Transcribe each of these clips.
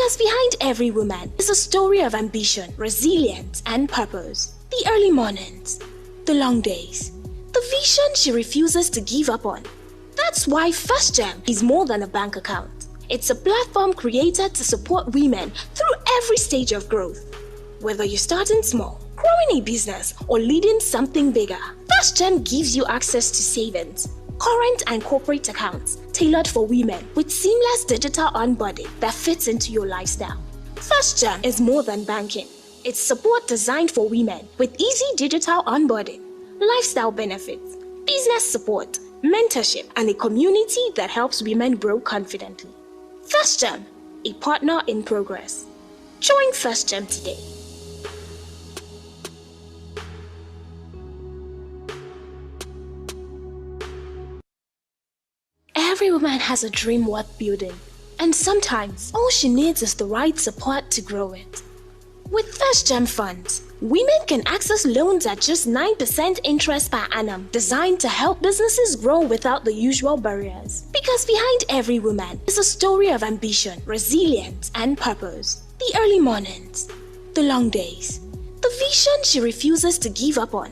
Because behind every woman is a story of ambition, resilience, and purpose. The early mornings, the long days, the vision she refuses to give up on. That's why First Gem is more than a bank account. It's a platform created to support women through every stage of growth. Whether you're starting small, growing a business, or leading something bigger, First Gem gives you access to savings, current and corporate accounts tailored for women with seamless digital onboarding that fits into your lifestyle. First Gem is more than banking. It's support designed for women with easy digital onboarding, lifestyle benefits, business support, mentorship, and a community that helps women grow confidently. First Gem, a partner in progress. Join First Gem today. Every woman has a dream worth building, and sometimes all she needs is the right support to grow it. With First Gem Funds, women can access loans at just 9% interest per annum, designed to help businesses grow without the usual barriers. Because behind every woman is a story of ambition, resilience, and purpose. The early mornings, the long days, the vision she refuses to give up on.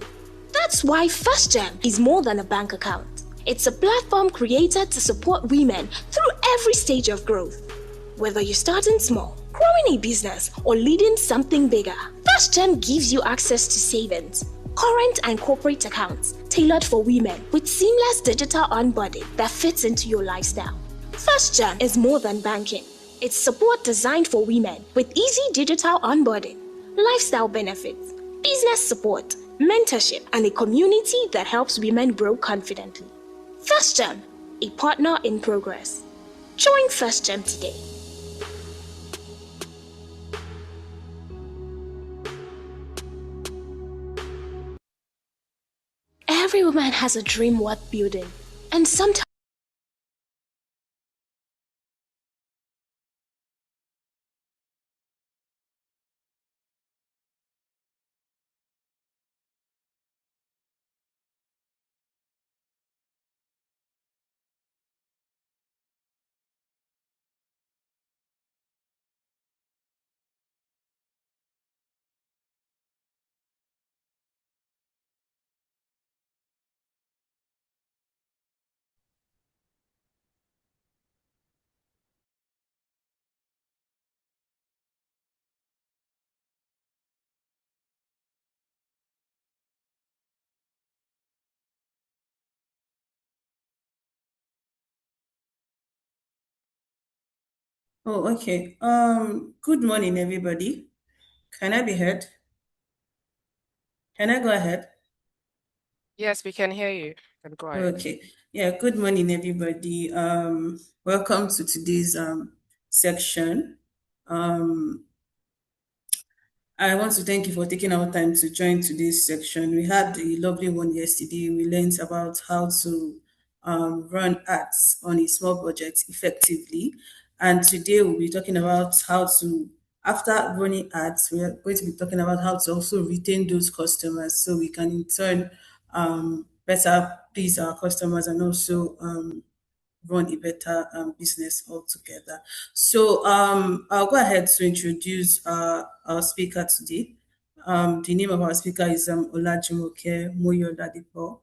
That's why First Gem is more than a bank account. It's a platform created to support women through every stage of growth. Whether you're starting small, growing a business, or leading something bigger, First Gem gives you access to savings, current and corporate accounts tailored for women with seamless digital onboarding that fits into your lifestyle. First Gem is more than banking. It's support designed for women with easy digital onboarding, lifestyle benefits, business support, mentorship, and a community that helps women grow confidently. First Gem, a partner in progress. Join First Gem today. Every woman has a dream worth building, and sometimes Oh, okay. Good morning, everybody. Can I be heard? Can I go ahead? Yes, we can hear you. Can go ahead. Okay. Yeah, good morning, everybody. Welcome to today's section. Um, I want to thank you for taking our time to join today's section. We had a lovely one yesterday. We learned about how to run ads on a small budget effectively. And today we'll be talking about how to, after running ads, we are going to be talking about how to also retain those customers so we can in turn better please our customers and also run a better business altogether. So I'll go ahead to introduce our speaker today. The name of our speaker is Olajumoke Moyoladipo.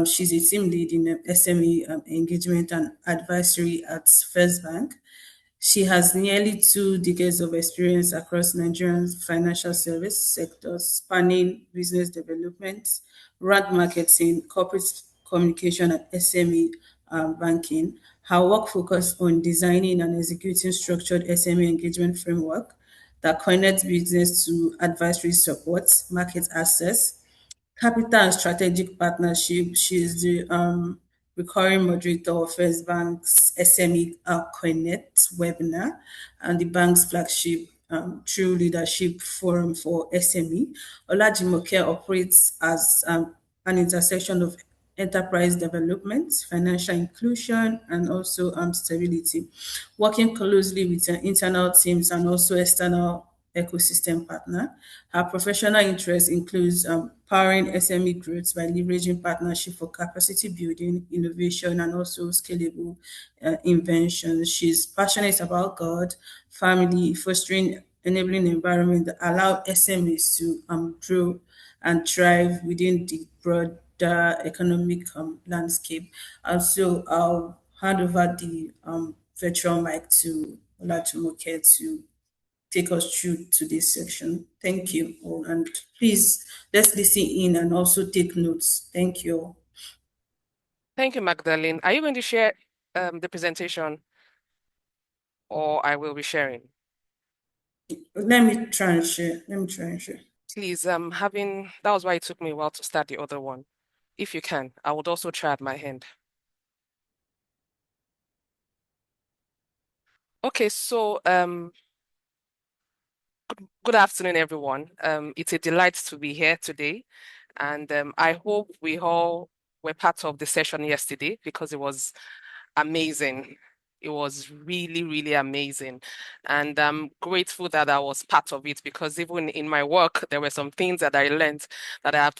She's a team lead in SME engagement and advisory at First Bank. She has nearly 2 decades of experience across Nigerian financial service sectors, spanning business development, brand marketing, corporate communication, and SME banking. Her work focused on designing and executing structured SME engagement framework that connects business to advisory support, market access, capital and strategic partnership. She is the recurring moderator of First Bank's SME Connect webinar and the bank's flagship True Leadership Forum for SME. Olajimoke operates as an intersection of enterprise development, financial inclusion, and also stability, working closely with internal teams and also external ecosystem partner. Her professional interest includes powering SME growth by leveraging partnership for capacity building, innovation, and also scalable inventions. She's passionate about God, family, fostering enabling environment that allow SMEs to grow and thrive within the broader economic landscape. And so I'll hand over the virtual mic to Olajumoke to take us through to this section. Thank you all. And please, let's listen in and also take notes. Thank you all. Thank you, Magdalene. Are you going to share the presentation or I will be sharing? Let me try and share. Let me try and share. Please, that was why it took me a while to start the other one. If you can, I would also try at my hand. Okay, so good afternoon, everyone. It's a delight to be here today, and I hope we all were part of the session yesterday because it was amazing. It was really, really amazing. And I'm grateful that I was part of it because even in my work, there were some things that I learned that I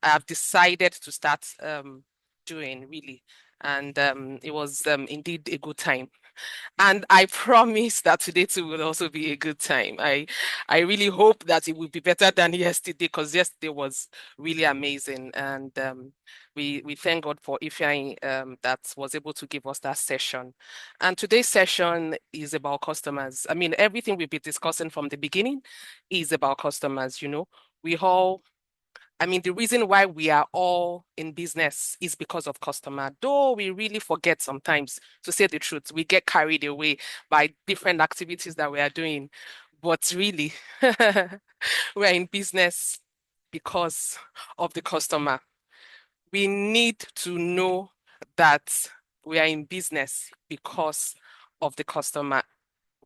have decided to start doing really. And it was indeed a good time. And I promise that today too will also be a good time. I really hope that it will be better than yesterday because yesterday was really amazing. And we thank God for Ifeanyi that was able to give us that session. And today's session is about customers. I mean, everything we've been discussing from the beginning is about customers, you know. We all I mean, the reason why we are all in business is because of customer. Though we really forget sometimes, to say the truth, we get carried away by different activities that we are doing. But really, we're in business because of the customer. We need to know that we are in business because of the customer.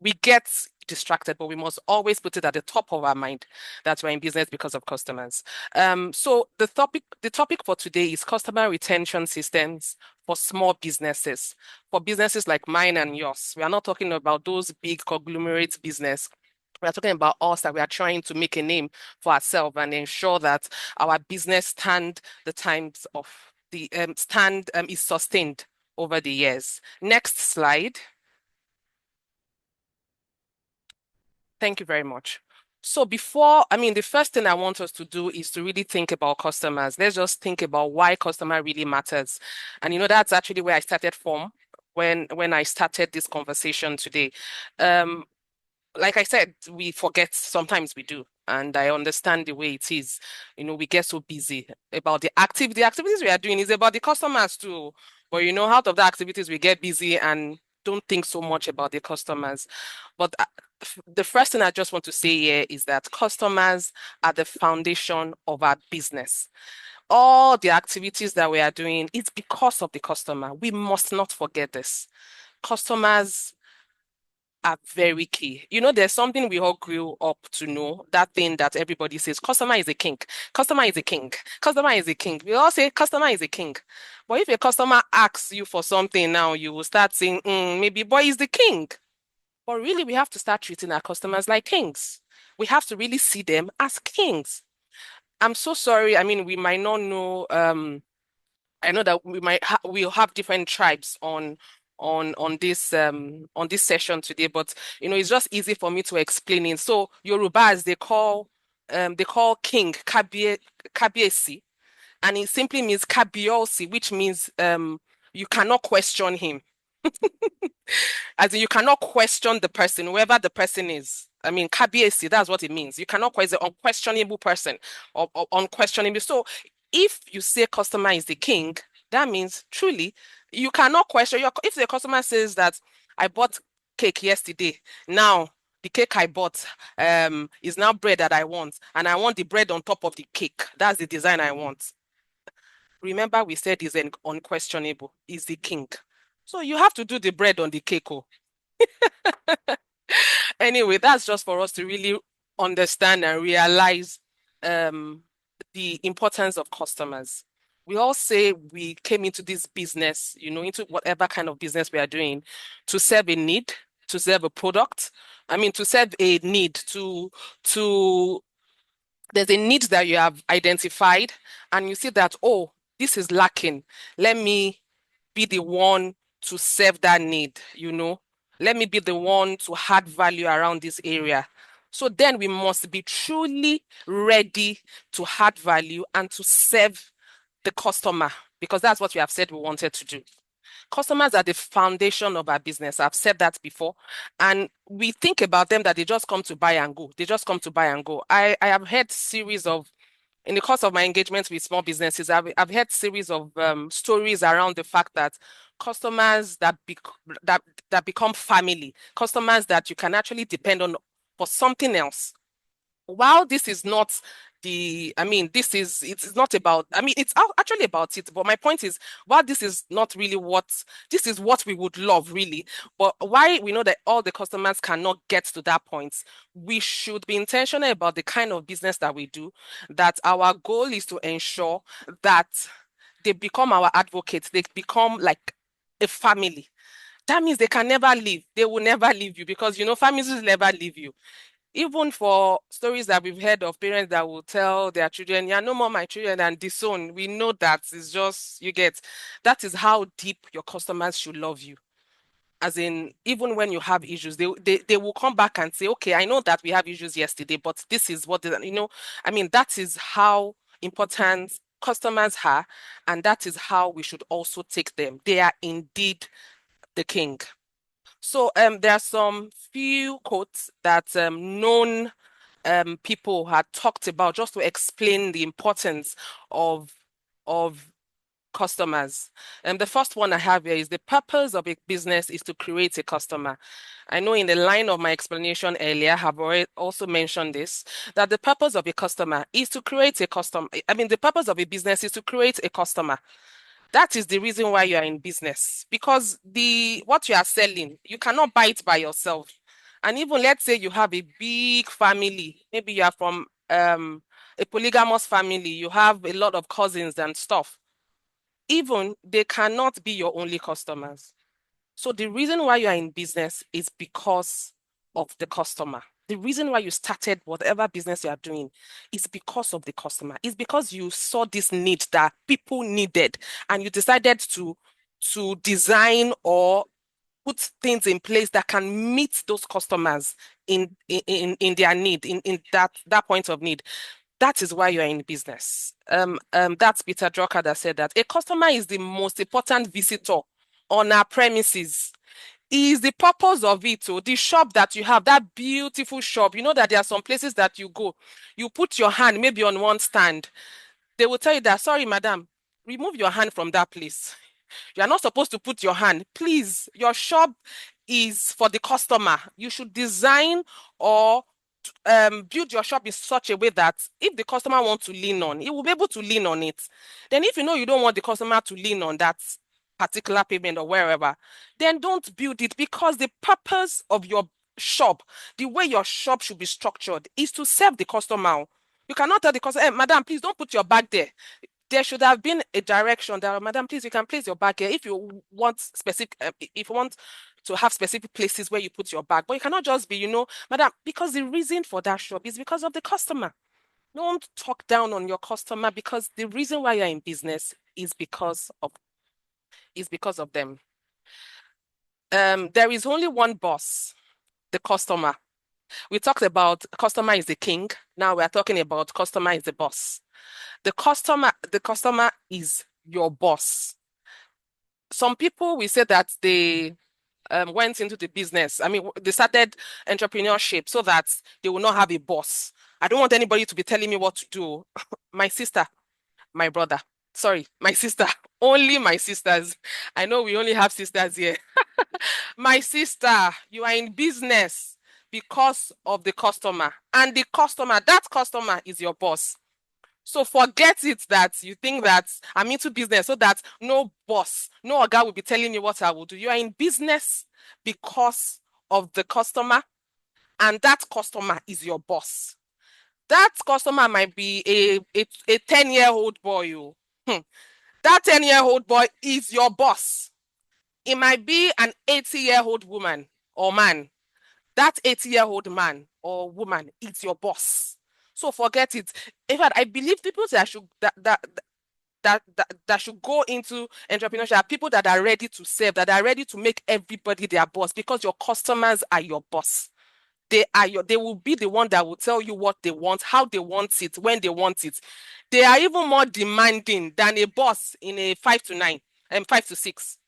We get distracted, but we must always put it at the top of our mind that we're in business because of customers. So the topic for today is customer retention systems for small businesses, for businesses like mine and yours. We are not talking about those big conglomerate business. We are talking about us that we are trying to make a name for ourselves and ensure that our business stand the times of the stand is sustained over the years. Next slide. Thank you very much. So the first thing I want us to do is to really think about customers. Let's just think about why customer really matters. And that's actually where I started from when I started this conversation today. Um, like I said, we forget, sometimes we do. And I understand the way it is. We get so busy about the activities we are doing is about the customers too. But out of the activities we get busy and don't think so much about the customers. But the first thing I just want to say here is that customers are the foundation of our business. All the activities that we are doing, it's because of the customer. We must not forget this. Customers are very key. There's something we all grew up to know, that thing that everybody says, customer is a king. Customer is a king. Customer is a king. We all say customer is a king. But if a customer asks you for something now, you will start saying, maybe boy is the king. But really, we have to start treating our customers like kings. We have to really see them as kings. I'm so sorry. I mean, we might not know, I know that we'll have different tribes on this session today, but it's just easy for me to explain it. So Yorubas they call king Kabiesi, and it simply means Kabiosi, which means you cannot question him. As in, you cannot question the person, whoever the person is. I mean, Kabiesi, that's what it means. You cannot question the unquestionable person or unquestionable. So if you say customer is the king, that means truly you cannot question if the customer says that I bought cake yesterday. Now the cake I bought is now bread that I want, and I want the bread on top of the cake. That's the design I want. Remember, we said is unquestionable, is the king. So you have to do the bread on the cake. Oh. Anyway, that's just for us to really understand and realize um, the importance of customers. We all say we came into this business, into whatever kind of business we are doing, to serve a need, to serve a product. I mean, to serve a need, to there's a need that you have identified, and you see that, oh, this is lacking. Let me be the one to serve that need, you know. Let me be the one to add value around this area. So then we must be truly ready to add value and to serve the customer, because that's what we have said we wanted to do. Customers are the foundation of our business. I've said that before. And we think about them that they just come to buy and go. They just come to buy and go. I have heard series of, in the course of my engagement with small businesses, I've heard series of stories around the fact that customers that become family, customers that you can actually depend on for something else. While this is not it's not about, it's actually about it, but my point is, while this is not really this is what we would love, really, but why we know that all the customers cannot get to that point, we should be intentional about the kind of business that we do, that our goal is to ensure that they become our advocates, they become like a family. That means they can never leave. They will never leave you, because families will never leave you. Even for stories that we've heard of parents that will tell their children, yeah, no more my children, and disown, we know that it's just, that is how deep your customers should love you. As in, even when you have issues, they will come back and say, okay, I know that we have issues yesterday, but this is that is how important customers are, and that is how we should also take them. They are indeed the king. So there are some few quotes that known people had talked about, just to explain the importance of of customers. And the first one I have here is: the purpose of a business is to create a customer. I know in the line of my explanation earlier, I have already also mentioned this, that the purpose of a customer is to create a customer. The purpose of a business is to create a customer. That is the reason why you are in business, because what you are selling, you cannot buy it by yourself. And even, let's say you have a big family, maybe you are from a polygamous family, you have a lot of cousins and stuff. Even they cannot be your only customers. So the reason why you are in business is because of the customer. The reason why you started whatever business you are doing is because of the customer. It's because you saw this need that people needed, and you decided to design or put things in place that can meet those customers in their need, in that point of need. That is why you're in business. That's Peter Drucker that said that a customer is the most important visitor on our premises. Is the purpose of it. So the shop that you have, that beautiful shop, you know that there are some places that you go, you put your hand maybe on one stand. They will tell you that, sorry, madam, remove your hand from that place. You are not supposed to put your hand. Please, your shop is for the customer. You should design or build your shop in such a way that if the customer wants to lean on, he will be able to lean on it. Then if you know you don't want the customer to lean on that particular payment or wherever, then don't build it, because the purpose of your shop, the way your shop should be structured, is to serve the customer. You cannot tell the customer, hey, madam, please don't put your bag there. There should have been a direction that, madam, please, you can place your bag here if you want if you want to have specific places where you put your bag. But you cannot just be, madam, because the reason for that shop is because of the customer. Don't talk down on your customer, because the reason why you're in business is because of them. There is only one boss, the customer. We talked about customer is the king. Now we're talking about customer is the boss. The customer is your boss. Some people, we say that they went into the business. They started entrepreneurship so that they will not have a boss. I don't want anybody to be telling me what to do. My sister, my brother, sorry, my sister, only my sisters. I know we only have sisters here. My sister, you are in business because of the customer, and that customer is your boss. So forget it that you think that I'm into business so that no boss, no guy will be telling you what I will do. You are in business because of the customer, and that customer is your boss. That customer might be a 10-year-old boy. That 10-year-old boy is your boss. It might be an 80-year-old woman or man, that 80-year-old man or woman is your boss. So forget it. In fact, I believe people that should go into entrepreneurship are people that are ready to serve, that are ready to make everybody their boss, because your customers are your boss. They will be the one that will tell you what they want, how they want it, when they want it. They are even more demanding than a boss in a 5 to 9 and 5 to 6.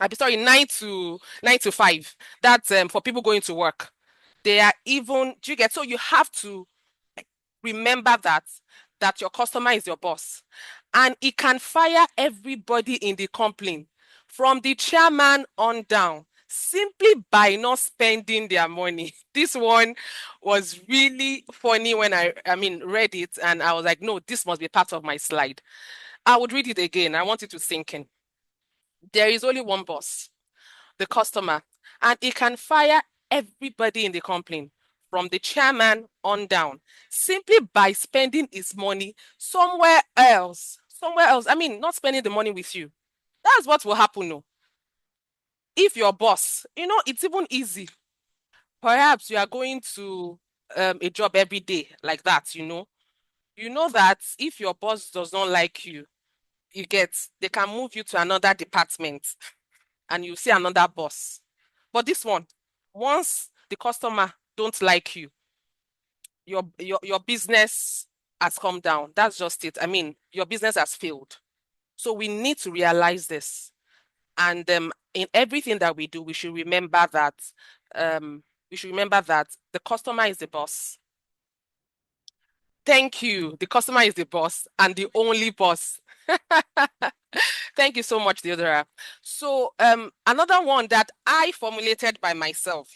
I'm sorry, 9 to 5. That's for people going to work. They are even, do you get? So you have to remember that your customer is your boss, and it can fire everybody in the company from the chairman on down simply by not spending their money. This one was really funny when I mean read it, and I was like, no, this must be part of my slide. I would read it again. I want it to sink in. There is only one boss, the customer, and it can fire everybody in the company from the chairman on down simply by spending his money somewhere else. Somewhere else. I mean, not spending the money with you. That's what will happen. No. If your boss, it's even easy. Perhaps you are going to a job every day like that, You know that if your boss does not like you, they can move you to another department and you see another boss. But this one, once the customer don't like you, your business has come down. That's just it. I mean, your business has failed. So we need to realize this. And in everything that we do, we should remember that the customer is the boss. Thank you. The customer is the boss and the only boss. Thank you so much, Theodora. So another one that I formulated by myself.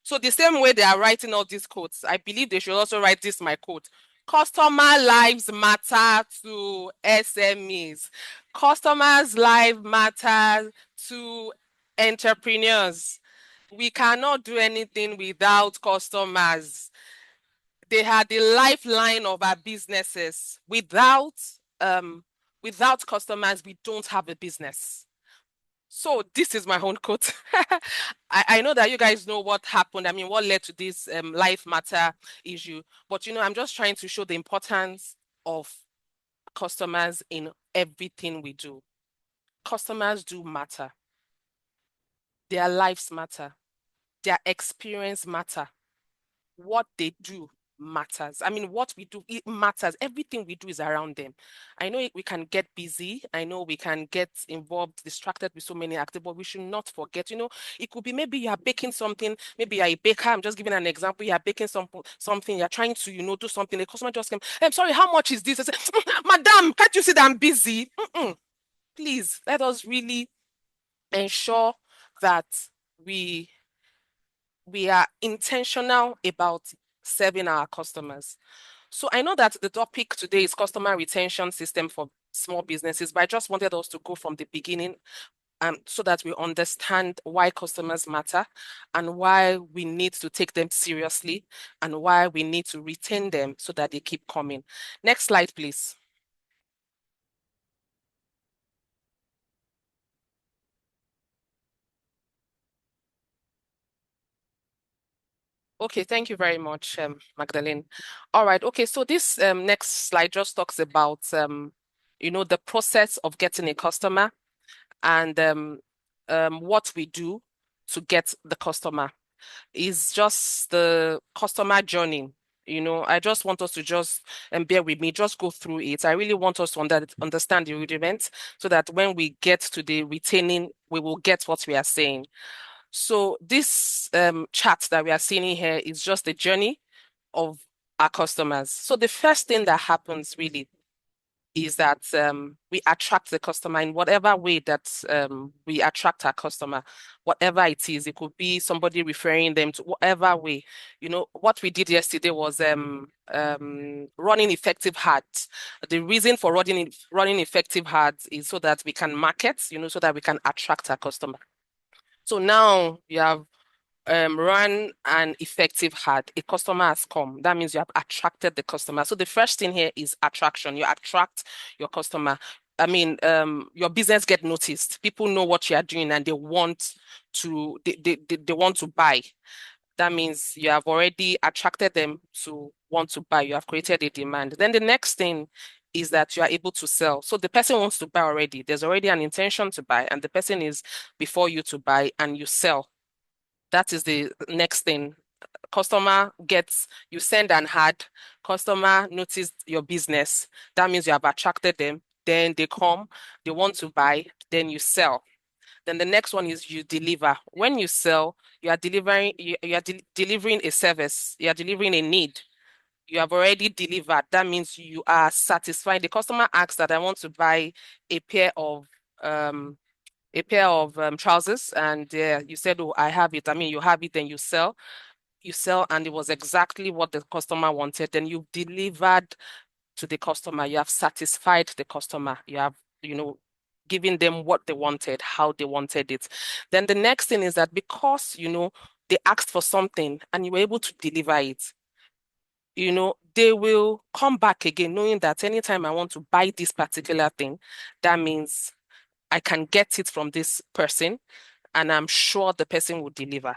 So the same way they are writing all these quotes, I believe they should also write this, my quote. Customer lives matter to SMEs. Customers' life matters to entrepreneurs. We cannot do anything without customers. They are the lifeline of our businesses. Without customers, we don't have a business. So this is my own quote. I know that you guys know what happened. I mean, what led to this life matter issue. But, I'm just trying to show the importance of customers in everything we do. Customers do matter. Their lives matter. Their experience matter. What they do matters. I mean, what we do, it matters. Everything we do is around them. I know we can get busy. I know we can get involved, distracted with so many activities, but we should not forget, it could be maybe you are baking something, maybe you're a baker. I'm just giving an example. You're baking something, you're trying to, do something. The customer just came, I'm sorry, how much is this? I said, Madam, can't you see that I'm busy? Please, let us really ensure that we are intentional about serving our customers. So I know that the topic today is customer retention system for small businesses, but I just wanted us to go from the beginning so that we understand why customers matter and why we need to take them seriously and why we need to retain them so that they keep coming. Next slide, please. Okay, thank you very much, Magdalene. All right, okay, so this next slide just talks about, the process of getting a customer and what we do to get the customer. Is just the customer journey. I just want us to just bear with me, just go through it. I really want us to understand the rudiment so that when we get to the retaining, we will get what we are saying. So this chart that we are seeing here is just the journey of our customers. So the first thing that happens really is that we attract the customer in whatever way that we attract our customer, whatever it is. It could be somebody referring them to whatever way. What we did yesterday was running effective ads. The reason for running effective ads is so that we can market, so that we can attract our customer. So now you have run an effective ad. A customer has come. That means you have attracted the customer. So the first thing here is attraction. You attract your customer. your business get noticed. People know what you are doing and they want they want to buy. That means you have already attracted them to want to buy. You have created a demand. Then the next thing is that you are able to sell. So the person wants to buy already. There's already an intention to buy, and the person is before you to buy, and you sell. That is the next thing. Customer gets, you send an ad, customer noticed your business. That means you have attracted them. Then they come, they want to buy, then you sell. Then the next one is you deliver. When you sell, you are delivering a service, you are delivering a need. You have already delivered. That means you are satisfying. The customer asks that I want to buy a pair of um trousers, and you said, oh, I have it. I mean, you have it, then you sell, and it was exactly what the customer wanted. Then you've delivered to the customer. You have satisfied the customer. You have, given them what they wanted, how they wanted it. Then the next thing is that because, they asked for something and you were able to deliver it, they will come back again, knowing that anytime I want to buy this particular thing, that means I can get it from this person, and I'm sure the person will deliver.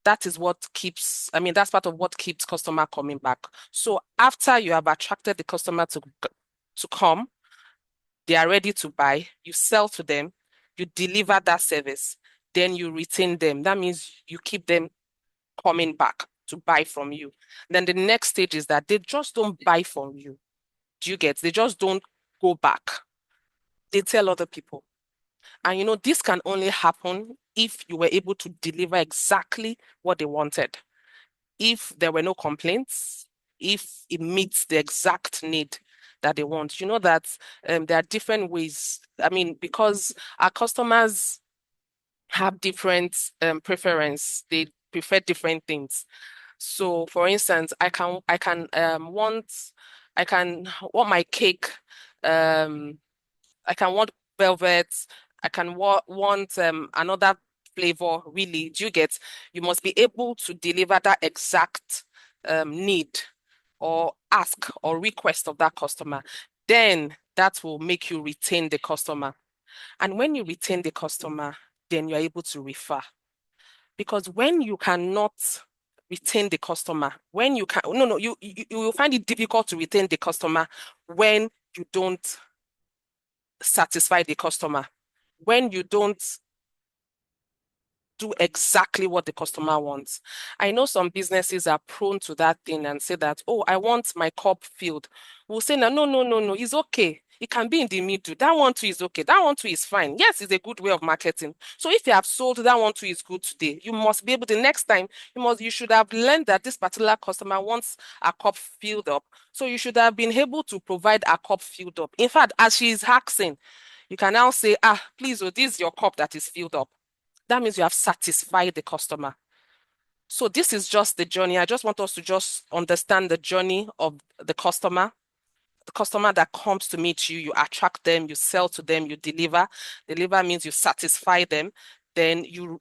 That is what keeps, that's part of what keeps customer coming back. So after you have attracted the customer to come, they are ready to buy, you sell to them, you deliver that service, then you retain them. That means you keep them coming back to buy from you. Then the next stage is that they just don't buy from you. Do you get? They just don't go back. They tell other people. And this can only happen if you were able to deliver exactly what they wanted. If there were no complaints, if it meets the exact need that they want. You know that there are different ways. Because our customers have different preference, they prefer different things. So, for instance, I can want my cake. I can want velvet. I can want another flavor. Really, do you get? You must be able to deliver that exact need or ask or request of that customer. Then that will make you retain the customer. And when you retain the customer, then you're able to refer. Because when you cannot retain the customer, when you can, no, no, you will find it difficult to retain the customer when you don't satisfy the customer, when you don't do exactly what the customer wants. I know some businesses are prone to that thing and say that, oh, I want my cup filled. We'll say, no, no, no, no, no, it's okay. It can be in the middle. That one too is okay. That one too is fine. Yes, it's a good way of marketing. So if you have sold that one too is good today, you must be able, the next time, you should have learned that this particular customer wants a cup filled up. So you should have been able to provide a cup filled up. In fact, as she is asking, you can now say, please, oh, this is your cup that is filled up. That means you have satisfied the customer. So this is just the journey. I just want us to just understand the journey of the customer. The customer that comes to meet you, you attract them, you sell to them, you deliver. Deliver means you satisfy them. Then you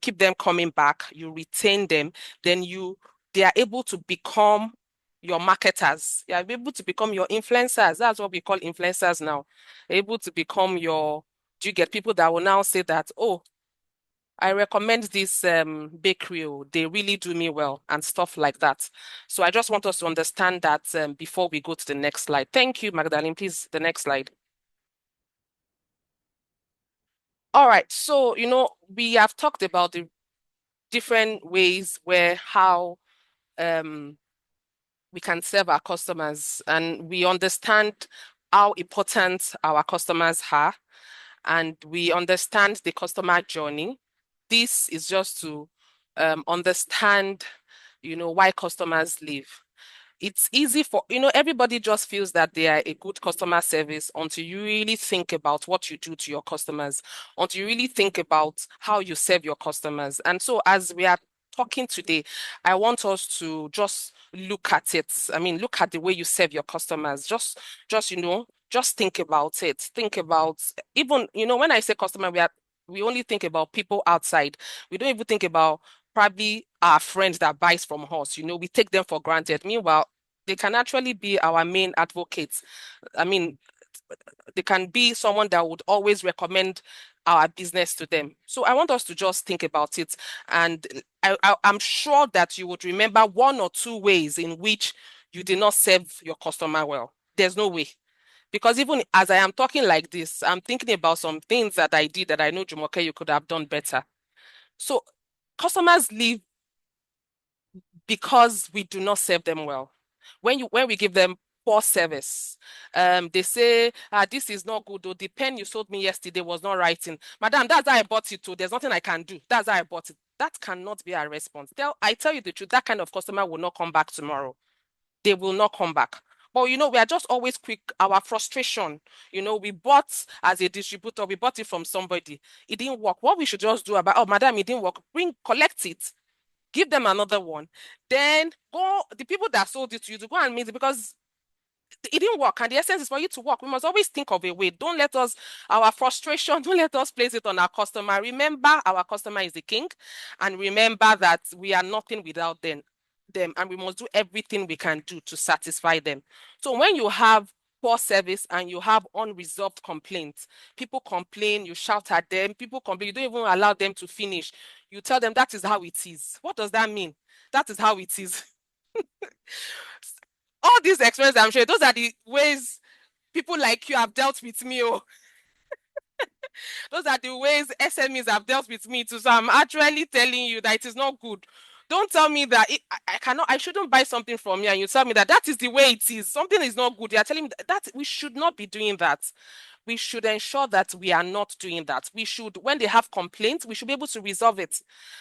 keep them coming back, you retain them, then they are able to become your marketers. You are able to become your influencers. That's what we call influencers now. Able to become do you get people that will now say that, oh, I recommend this bakery. Oh, they really do me well and stuff like that. So I just want us to understand that before we go to the next slide. Thank you, Magdalene. Please, the next slide. All right. So, we have talked about the different ways how we can serve our customers, and we understand how important our customers are, and we understand the customer journey. This is just to understand, why customers leave. It's easy for, everybody just feels that they are a good customer service until you really think about what you do to your customers, until you really think about how you serve your customers. And so as we are talking today, I want us to just look at it. Look at the way you serve your customers. Just think about it. Think about, even, when I say customer, we only think about people outside. We don't even think about probably our friends that buys from us. We take them for granted. Meanwhile, they can actually be our main advocates. I mean, They can be someone that would always recommend our business to them. So I want us to just think about it. And I'm sure that you would remember one or two ways in which you did not serve your customer well. There's no way. Because even as I am talking like this, I'm thinking about some things that I did that I know, Jumoke, you could have done better. So customers leave because we do not serve them well. When we give them poor service, they say, this is not good, though the pen you sold me yesterday was not writing. Madam, that's how I bought it too. There's nothing I can do. That's how I bought it. That cannot be our response. I tell you the truth, that kind of customer will not come back tomorrow. They will not come back. But we are just always quick. Our frustration, we bought as a distributor, we bought it from somebody. It didn't work. What we should just do about, oh, madam, it didn't work. Collect it, give them another one. Then go, the people that sold it to you, to go and meet it, because it didn't work. And the essence is for you to work. We must always think of a way. Don't let us, our frustration, don't let us place it on our customer. Remember, our customer is the king. And remember that we are nothing without them. And we must do everything we can do to satisfy them. So when you have poor service and you have unresolved complaints, people complain, you shout at them, people complain, you don't even allow them to finish. You tell them that is how it is. What does that mean? That is how it is. All these experiences, I'm sure, those are the ways people like you have dealt with me. Oh, those are the ways SMEs have dealt with me too. So I'm actually telling you that it is not good. Don't tell me that I shouldn't buy something from you and you tell me that is the way it is. Something is not good. You're telling me that we should not be doing that. We should ensure that we are not doing that. We should, when they have complaints, we should be able to resolve it.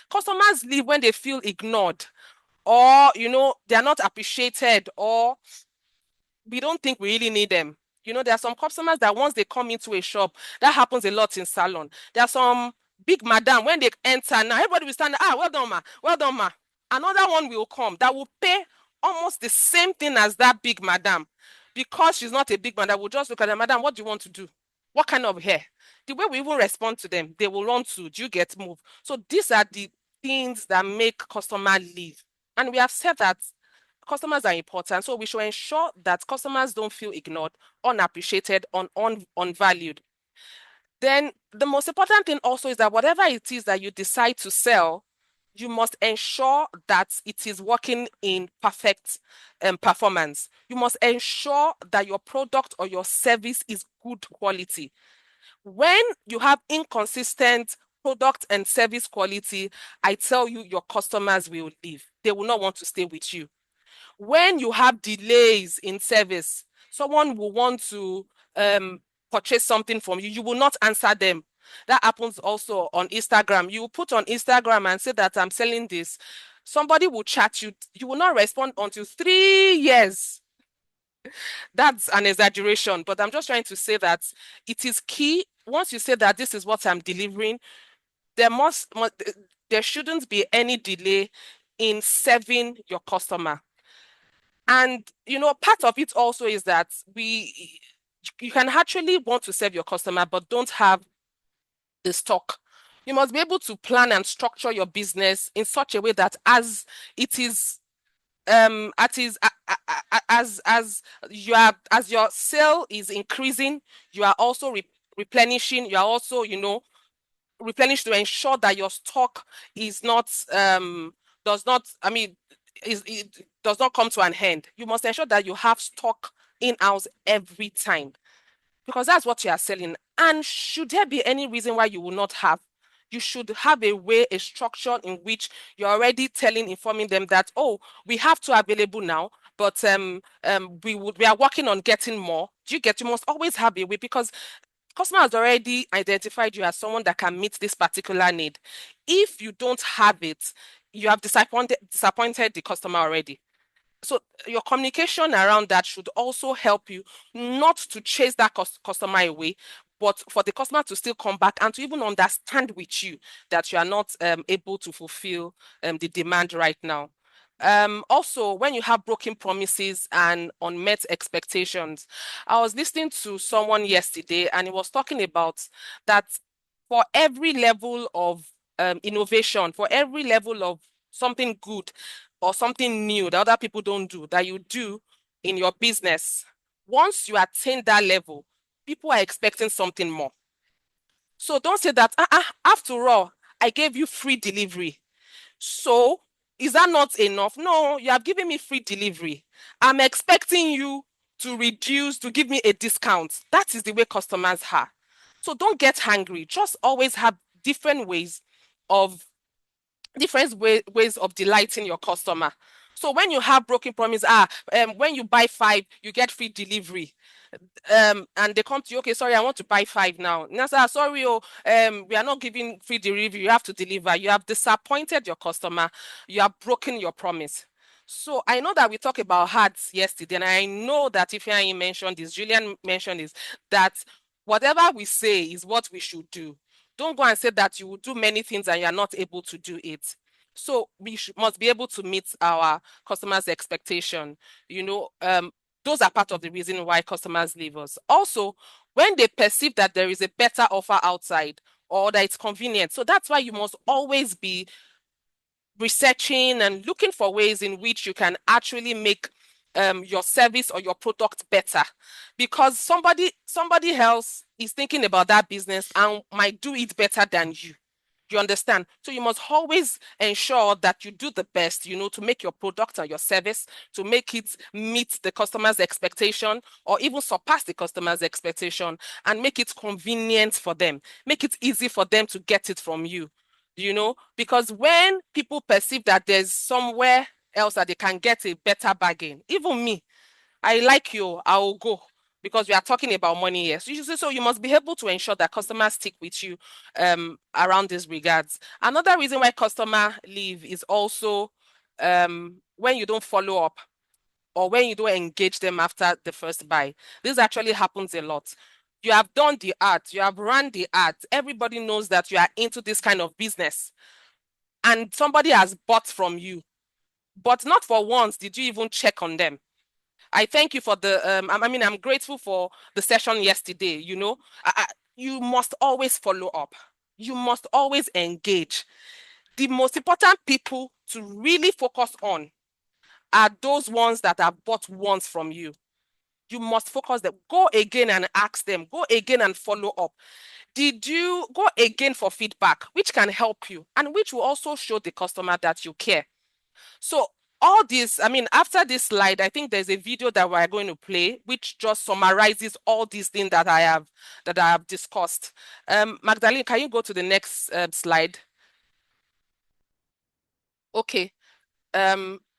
Customers leave when they feel ignored, or they are not appreciated, or we don't think we really need them. There are some customers that once they come into a shop, that happens a lot in salon. There are some big madam, when they enter now, everybody will stand, well done, ma, well done, ma. Another one will come that will pay almost the same thing as that big madam. Because she's not a big madam, we'll just look at them, madam, what do you want to do? What kind of hair? The way we even respond to them, they will run to, do you get moved? So these are the things that make customer leave. And we have said that customers are important, so we should ensure that customers don't feel ignored, unappreciated, unvalued. Then the most important thing also is that whatever it is that you decide to sell, you must ensure that it is working in perfect performance. You must ensure that your product or your service is good quality. When you have inconsistent product and service quality, I tell you, your customers will leave. They will not want to stay with you. When you have delays in service, someone will want to purchase something from you, you will not answer them. That happens also on Instagram. You put on Instagram and say that I'm selling this. Somebody will chat you. You will not respond until 3 years. That's an exaggeration, but I'm just trying to say that it is key. Once you say that this is what I'm delivering, there shouldn't be any delay in serving your customer. And part of it also is that you can actually want to serve your customer, but don't have the stock. You must be able to plan and structure your business in such a way that as your sale is increasing, you are also replenishing. You are also replenish to ensure that your stock is not does not I mean it does not come to an end. You must ensure that you have stock in-house every time, because that's what you are selling. And should there be any reason why you will not have, you should have a way, a structure in which you're already informing them that, oh, we have two available now, but we are working on getting more. You must always have a way, because customer has already identified you as someone that can meet this particular need. If you don't have it, you have disappointed the customer already. So your communication around that should also help you not to chase that customer away, but for the customer to still come back and to even understand with you that you are not able to fulfill the demand right now. Also, when you have broken promises and unmet expectations, I was listening to someone yesterday and he was talking about that for every level of innovation, for every level of something good or something new that other people don't do, that you do in your business, once you attain that level, people are expecting something more. So don't say that, after all, I gave you free delivery. So is that not enough? No, you have given me free delivery. I'm expecting you to give me a discount. That is the way customers are. So don't get hungry. Just always have different ways of delighting your customer. So when you have broken promise, when you buy 5, you get free delivery. And they come to you, okay, sorry, I want to buy 5 now. Now, sir, sorry, we are not giving free delivery. You have to deliver. You have disappointed your customer. You have broken your promise. So I know that we talked about HADS yesterday, and I know that Ifeanyi mentioned this, Julian mentioned this, that whatever we say is what we should do. Don't go and say that you will do many things and you are not able to do it. So we must be able to meet our customers' expectation. Those are part of the reason why customers leave us. Also, when they perceive that there is a better offer outside or that it's convenient. So that's why you must always be researching and looking for ways in which you can actually make your service or your product better, because somebody else is thinking about that business and might do it better than you. You understand? So you must always ensure that you do the best, to make your product or your service, to make it meet the customer's expectation or even surpass the customer's expectation, and make it convenient for them. Make it easy for them to get it from you, because when people perceive that there's somewhere else that they can get a better bargain, even me, I like you, I will go, because we are talking about money here. So you must be able to ensure that customers stick with you around these regards. Another reason why customer leave is also when you don't follow up or when you don't engage them after the first buy. This actually happens a lot. You have done the ads, you have run the ads, everybody knows that you are into this kind of business, and somebody has bought from you, but not for once did you even check on them. I thank you for I'm grateful for the session yesterday. You must always follow up. You must always engage. The most important people to really focus on are those ones that have bought once from you. You must focus them. Go again and ask them. Go again and follow up. Did you go again for feedback, which can help you and which will also show the customer that you care? So all this, after this slide, I think there's a video that we're going to play, which just summarizes all these things that I have discussed. Magdalene, can you go to the next slide? Okay.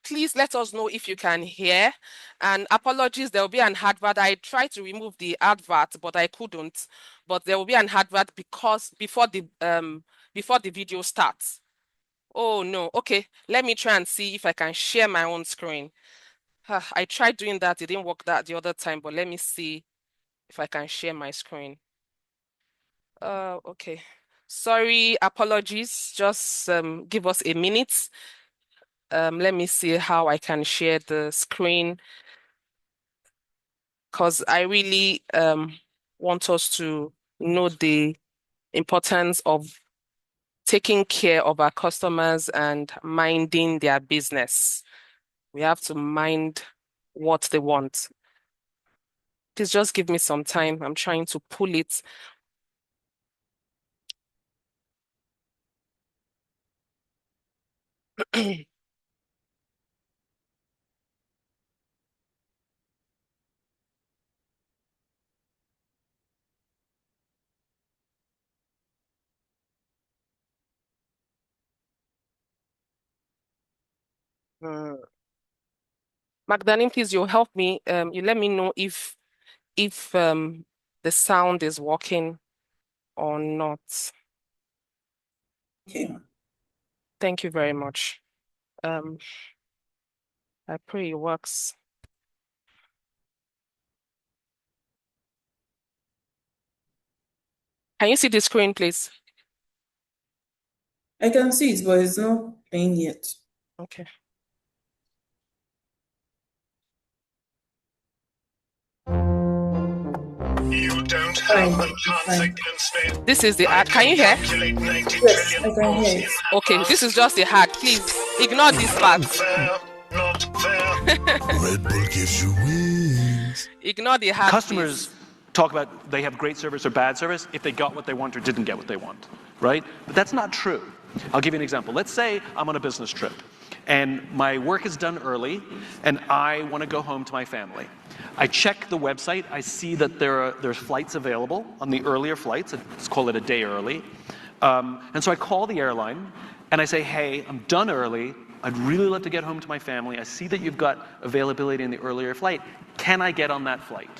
Please let us know if you can hear. And apologies, there will be an advert. I tried to remove the advert, but I couldn't. But there will be an advert because before the video starts. Oh no. Okay, let me try and see if I can share my own screen. I tried doing that, it didn't work that the other time, but let me see if I can share my screen. Okay. Sorry, apologies. Just give us a minute. Let me see how I can share the screen, because I really want us to know the importance of taking care of our customers and minding their business. We have to mind what they want. Please just give me some time. I'm trying to pull it. Magdalene, please, you'll help me. You let me know if the sound is working or not. Okay. Thank you very much. I pray it works. Can you see the screen, please? I can see it, but it's not playing yet. Okay. You don't have the perfect instinct. This is the ad. Can you hear? Yes, I can hear it. Okay, this is just the ad. Please ignore this part. Fair, not fair. Red Bull gives you wings. Ignore the ad. Customers talk about they have great service or bad service if they got what they want or didn't get what they want, right? But that's not true. I'll give you an example. Let's say I'm on a business trip and my work is done early and I want to go home to my family. I check the website, I see that there's flights available on the earlier flights, let's call it a day early. And so I call the airline and I say, hey, I'm done early, I'd really love to get home to my family, I see that you've got availability in the earlier flight, can I get on that flight?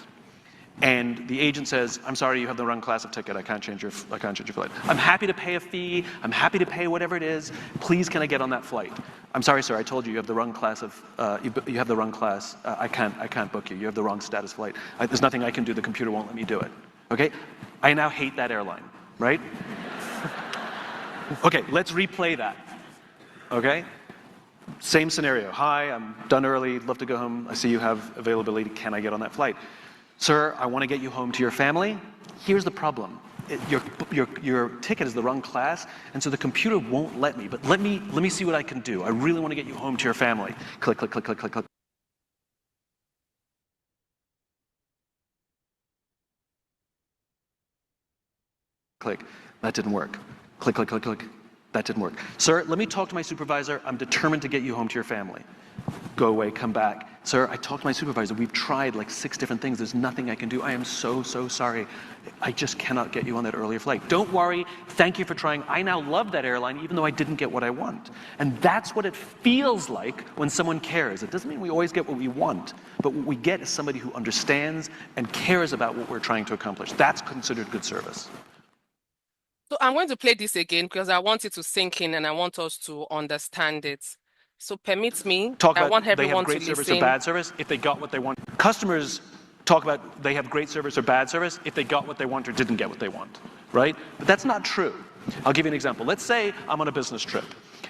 And the agent says, I'm sorry, you have the wrong class of ticket, I can't change your flight. I'm happy to pay a fee, I'm happy to pay whatever it is, please can I get on that flight? I'm sorry, sir, I told you you have the wrong class of, you have the wrong class, I can't book you, you have the wrong status flight. There's nothing I can do, the computer won't let me do it, okay? I now hate that airline, right? Okay, let's replay that, okay? Same scenario, hi, I'm done early, love to go home, I see you have availability, can I get on that flight? Sir, I want to get you home to your family. Here's the problem. Your ticket is the wrong class, and so the computer won't let me. But let me see what I can do. I really want to get you home to your family. Click, click, click, click, click, click. Click. That didn't work. Click, click, click, click. That didn't work. Sir, let me talk to my supervisor. I'm determined to get you home to your family. Go away, come back. Sir, I talked to my supervisor. We've tried like 6 different things. There's nothing I can do. I am so sorry. I just cannot get you on that earlier flight. Don't worry. Thank you for trying. I now love that airline even though I didn't get what I want. And that's what it feels like when someone cares. It doesn't mean we always get what we want, but what we get is somebody who understands and cares about what we're trying to accomplish. That's considered good service. So I'm going to play this again because I want it to sink in and I want us to understand it. So permit me, Talk I about want they have everyone great to service or listen. bad service if they got what they want. Customers talk about they have great service or bad service if they got what they want or didn't get what they want, right? But that's not true. I'll give you an example. Let's say I'm on a business trip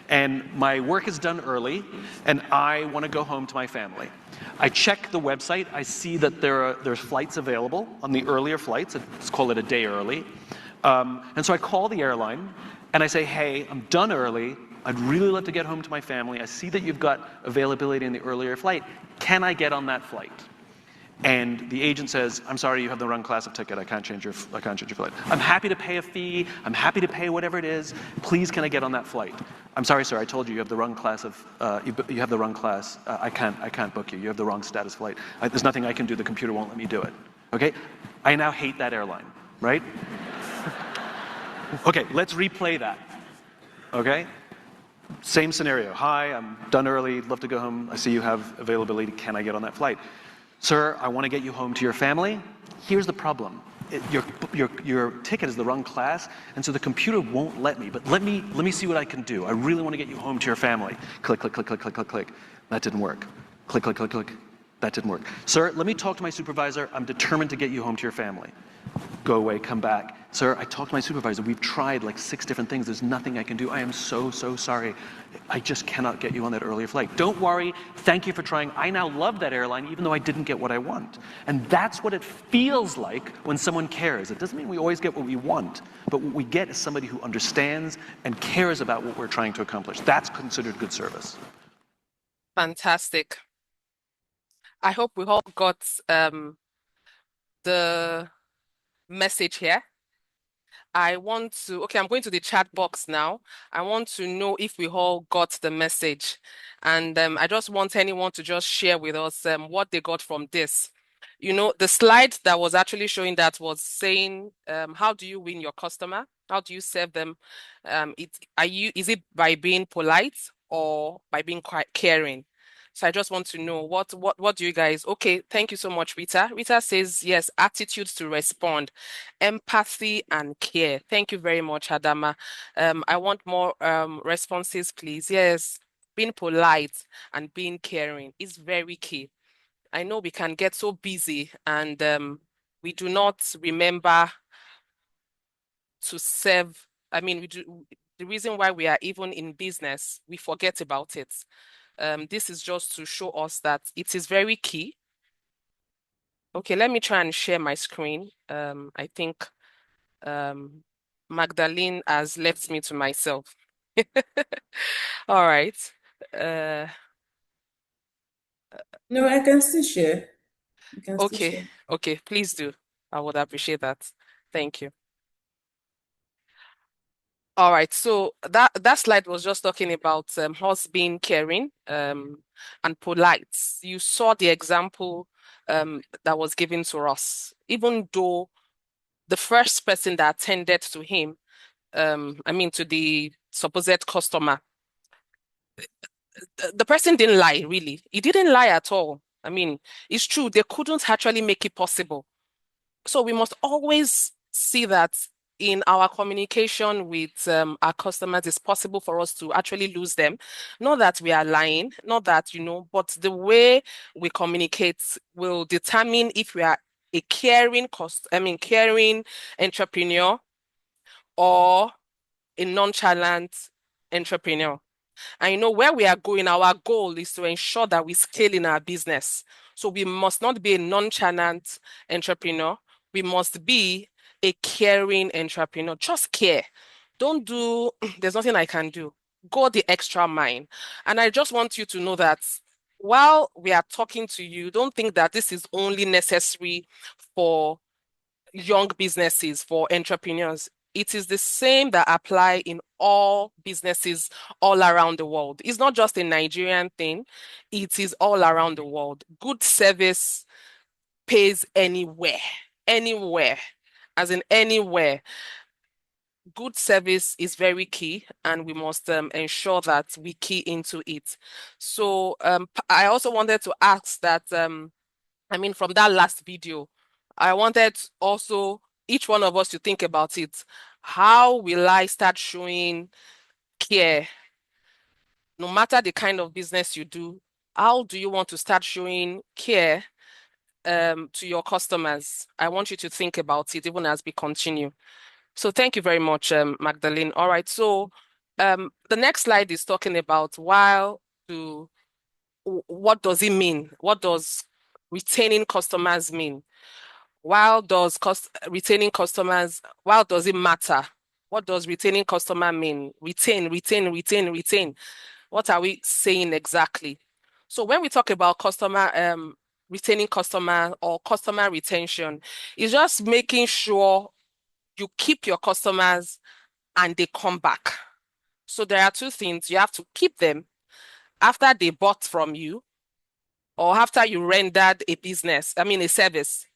and my work is done early and I want to go home to my family. I check the website, I see that there's flights available on the earlier flights, let's call it a day early. And so I call the airline and I say, hey, I'm done early, I'd really love to get home to my family, I see that you've got availability in the earlier flight, can I get on that flight? And the agent says, I'm sorry, you have the wrong class of ticket, I can't change your flight. I'm happy to pay a fee, I'm happy to pay whatever it is, please can I get on that flight? I'm sorry, sir, I told you you have the wrong class of, you have the wrong class, I can't book you, you have the wrong status flight. There's nothing I can do, the computer won't let me do it, okay? I now hate that airline, right? Okay, let's replay that, okay? Same scenario, hi, I'm done early, love to go home, I see you have availability, can I get on that flight? Sir, I want to get you home to your family. Here's the problem. Your ticket is the wrong class, and so the computer won't let me. But let me see what I can do. I really want to get you home to your family. Click, click, click, click, click, click, click. That didn't work. Click, click, click, click. That didn't work. Sir, let me talk to my supervisor. I'm determined to get you home to your family. Go away, come back. Sir, I talked to my supervisor. We've tried like 6 different things. There's nothing I can do. I am so sorry. I just cannot get you on that earlier flight. Don't worry. Thank you for trying. I now love that airline even though I didn't get what I want. And that's what it feels like when someone cares. It doesn't mean we always get what we want, but what we get is somebody who understands and cares about what we're trying to accomplish. That's considered good service. Fantastic. I hope we all got the message here. I'm going to the chat box now. I want to know if we all got the message. And I just want anyone to just share with us what they got from this. You know, the slide that was actually showing that was saying, how do you win your customer? How do you serve them? Is it by being polite or by being quite caring? So I just want to know what do you guys, okay, thank you so much, Rita. Rita says, yes, attitude to respond, empathy and care. Thank you very much, Adama. I want more responses, please. Yes, being polite and being caring is very key. I know we can get so busy and we do not remember to serve. I mean, the reason why we are even in business, we forget about it. This is just to show us that it is very key. Okay, let me try and share my screen. I think Magdalene has left me to myself. All right. No, I can still share. You can still Okay, share. okay, please do. I would appreciate that. Thank you. All right, so that slide was just talking about us being caring and polite. You saw the example that was given to us, even though the first person that attended to him, I mean to the supposed customer, the person didn't lie, really. He didn't lie at all. I mean, it's true, they couldn't actually make it possible. So we must always see that in our communication with our customers, it's possible for us to actually lose them. Not that we are lying, not that, but the way we communicate will determine if we are a caring entrepreneur or a nonchalant entrepreneur. And where we are going, our goal is to ensure that we scale in our business. So we must not be a nonchalant entrepreneur. We must be a caring entrepreneur. Just care. Don't do, there's nothing I can do. Go the extra mile. And I just want you to know that while we are talking to you, don't think that this is only necessary for young businesses, for entrepreneurs. It is the same that apply in all businesses all around the world. It's not just a Nigerian thing. It is all around the world. Good service pays anywhere, anywhere, as in anywhere. Good service is very key, and we must ensure that we key into it. So I also wanted to ask that, from that last video, I wanted also each one of us to think about it. How will I start showing care? No matter the kind of business you do, how do you want to start showing care to your customers? I want you to think about it even as we continue. So thank you very much, Magdalene. All right, so the next slide is talking about what does it mean? What does retaining customers mean? Why does retaining customers, why does it matter? What does retaining customer mean? Retain, retain, retain, retain. What are we saying exactly? So when we talk about retaining customer or customer retention, it's just making sure you keep your customers and they come back. So there are two things. You have to keep them after they bought from you or after you rendered a service.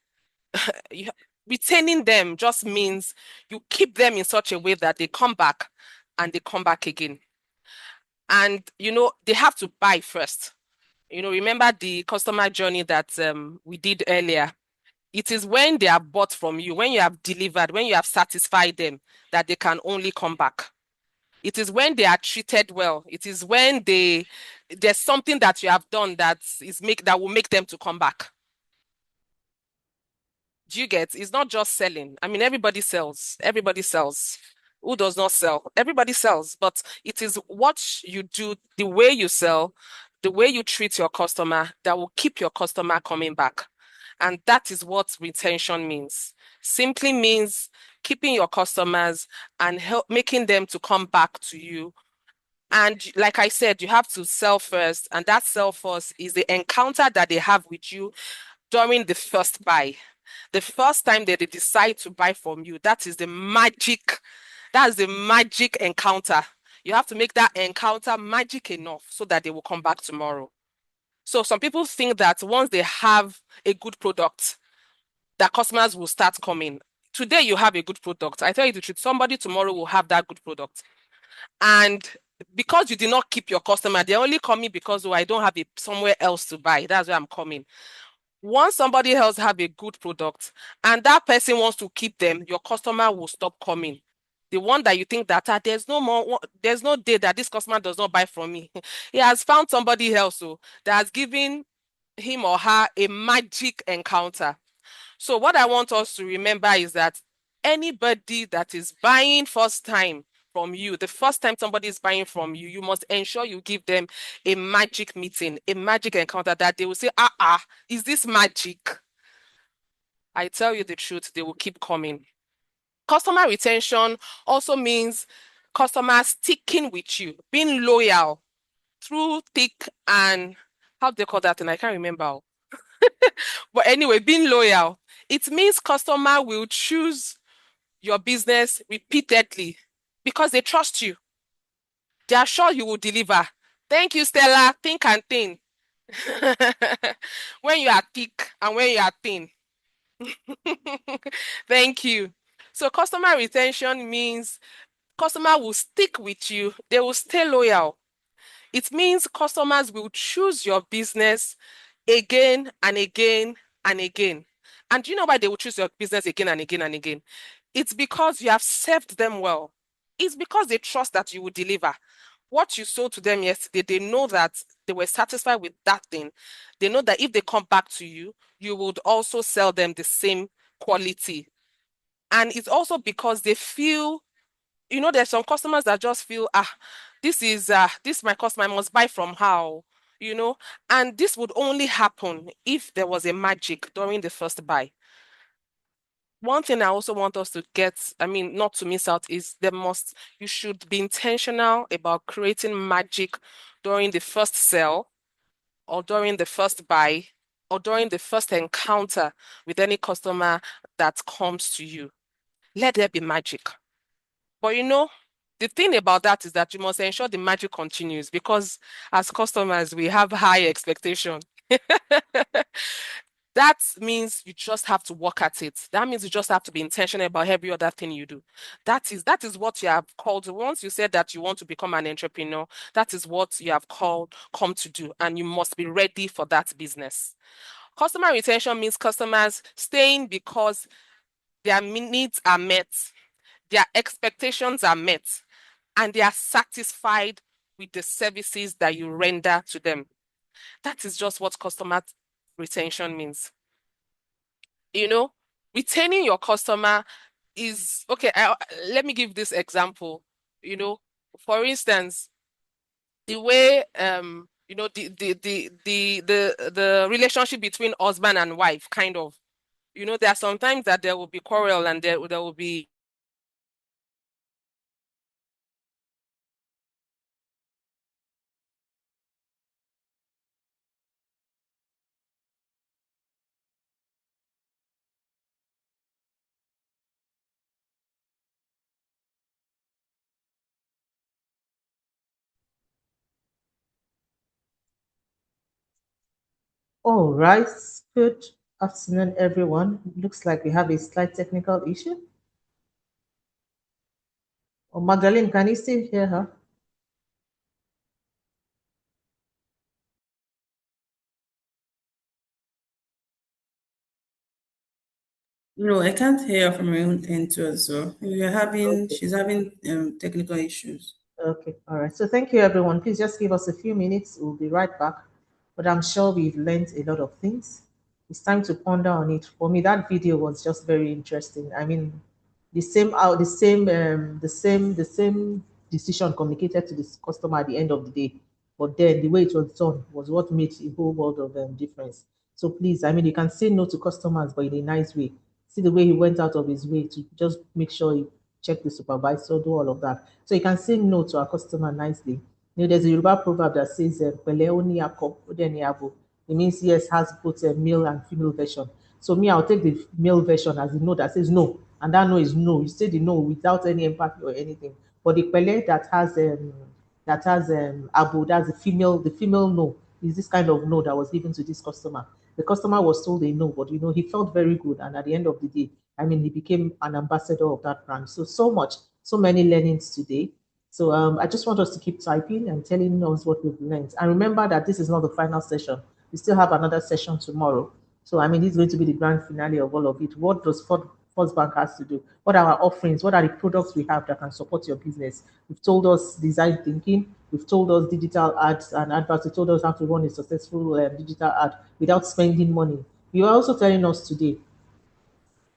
Retaining them just means you keep them in such a way that they come back and they come back again. And, they have to buy first. Remember the customer journey that we did earlier. It is when they are bought from you, when you have delivered, when you have satisfied them, that they can only come back. It is when they are treated well. It is when there's something that you have done that will make them to come back. Do you get? It's not just selling. Everybody sells. Everybody sells. Who does not sell? Everybody sells, but it is what you do, the way you sell, the way you treat your customer that will keep your customer coming back. And that is what retention means. Simply means keeping your customers and making them to come back to you. And like I said, you have to sell first, and that sell first is the encounter that they have with you during the first buy. The first time that they decide to buy from you, that is the magic encounter. You have to make that encounter magic enough so that they will come back tomorrow. So some people think that once they have a good product, that customers will start coming. Today you have a good product. I tell you the truth, somebody tomorrow will have that good product. And because you did not keep your customer, they're only coming because, I don't have somewhere else to buy. That's where I'm coming. Once somebody else have a good product and that person wants to keep them, your customer will stop coming. The one that you think that there's no day that this customer does not buy from me. He has found somebody else that has given him or her a magic encounter. So what I want us to remember is that anybody that is buying first time from you, the first time somebody is buying from you, you must ensure you give them a magic meeting, a magic encounter that they will say, is this magic? I tell you the truth, they will keep coming. Customer retention also means customers sticking with you, being loyal through thick and, how do they call that? And I can't remember. But anyway, being loyal, it means customer will choose your business repeatedly because they trust you. They are sure you will deliver. Thank you, Stella. Think and thin. When you are thick and when you are thin. Thank you. So customer retention means customer will stick with you. They will stay loyal. It means customers will choose your business again and again and again. And do you know why they will choose your business again and again and again? It's because you have served them well. It's because they trust that you will deliver. What you sold to them yesterday, they know that they were satisfied with that thing. They know that if they come back to you, you would also sell them the same quality. And it's also because they feel, there's some customers that just feel, this my customer, I must buy from her, you know, and this would only happen if there was a magic during the first buy. One thing I also want us to get, not to miss out, is you should be intentional about creating magic during the first sale or during the first buy or during the first encounter with any customer that comes to you. Let there be magic. But the thing about that is that you must ensure the magic continues because as customers, we have high expectation. That means you just have to work at it. That means you just have to be intentional about every other thing you do. That is what you have called. Once you said that you want to become an entrepreneur, that is what you have come to do, and you must be ready for that business. Customer retention means customers staying because their needs are met, their expectations are met, and they are satisfied with the services that you render to them. That is just what customer retention means. Retaining your customer is okay. Let me give this example. For instance, the way the relationship between husband and wife, kind of. There are sometimes that there will be quarrel and there will be All right. Good afternoon, everyone. Looks like we have a slight technical issue. Oh, Magdalene, can you still hear her? No, I can't hear from my own end too as well. Okay. She's having technical issues. Okay. All right. So thank you, everyone. Please just give us a few minutes. We'll be right back. But I'm sure we've learned a lot of things. It's time to ponder on it. For me, that video was just very interesting. I mean, the same decision communicated to the customer at the end of the day, but then the way it was done was what made a whole world of difference. So please, I mean, you can say no to customers, but in a nice way. See the way he went out of his way to just make sure he check the supervisor, do all of that. So you can say no to our customer nicely. There's a Yoruba proverb that says, "Pẹ̀lẹ́ ó ní akọ, ó dẹ̀ ní abo." It means yes, has both a male and female version. So me, I'll take the male version as the no that says no, and that no is no. You say the no without any empathy or anything. But the pele that has abo, that's the female no is this kind of no that was given to this customer. The customer was told a no, but he felt very good, and at the end of the day, I mean, he became an ambassador of that brand. So many learnings today. So I just want us to keep typing and telling us what we've learned. And remember that this is not the final session. We still have another session tomorrow. So I mean, this is going to be the grand finale of all of it. What does First Bank has to do? What are our offerings? What are the products we have that can support your business? We've told us design thinking. We've told us digital ads and adverts. We told us how to run a successful digital ad without spending money. You are also telling us today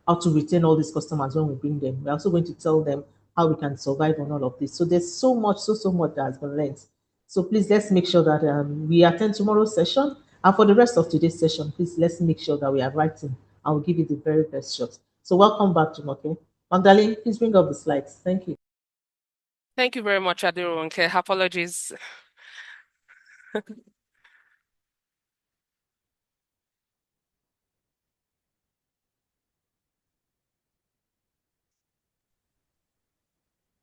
how to retain all these customers when we bring them. We're also going to tell them how we can survive on all of this. So there's so much, so much that has been learned. So please let's make sure that we attend tomorrow's session. And for the rest of today's session, please let's make sure that we are writing. I will give you the very best shot. So welcome back to Moke. Magdalene, please bring up the slides. Thank you. Thank you very much, Adirunke. Apologies.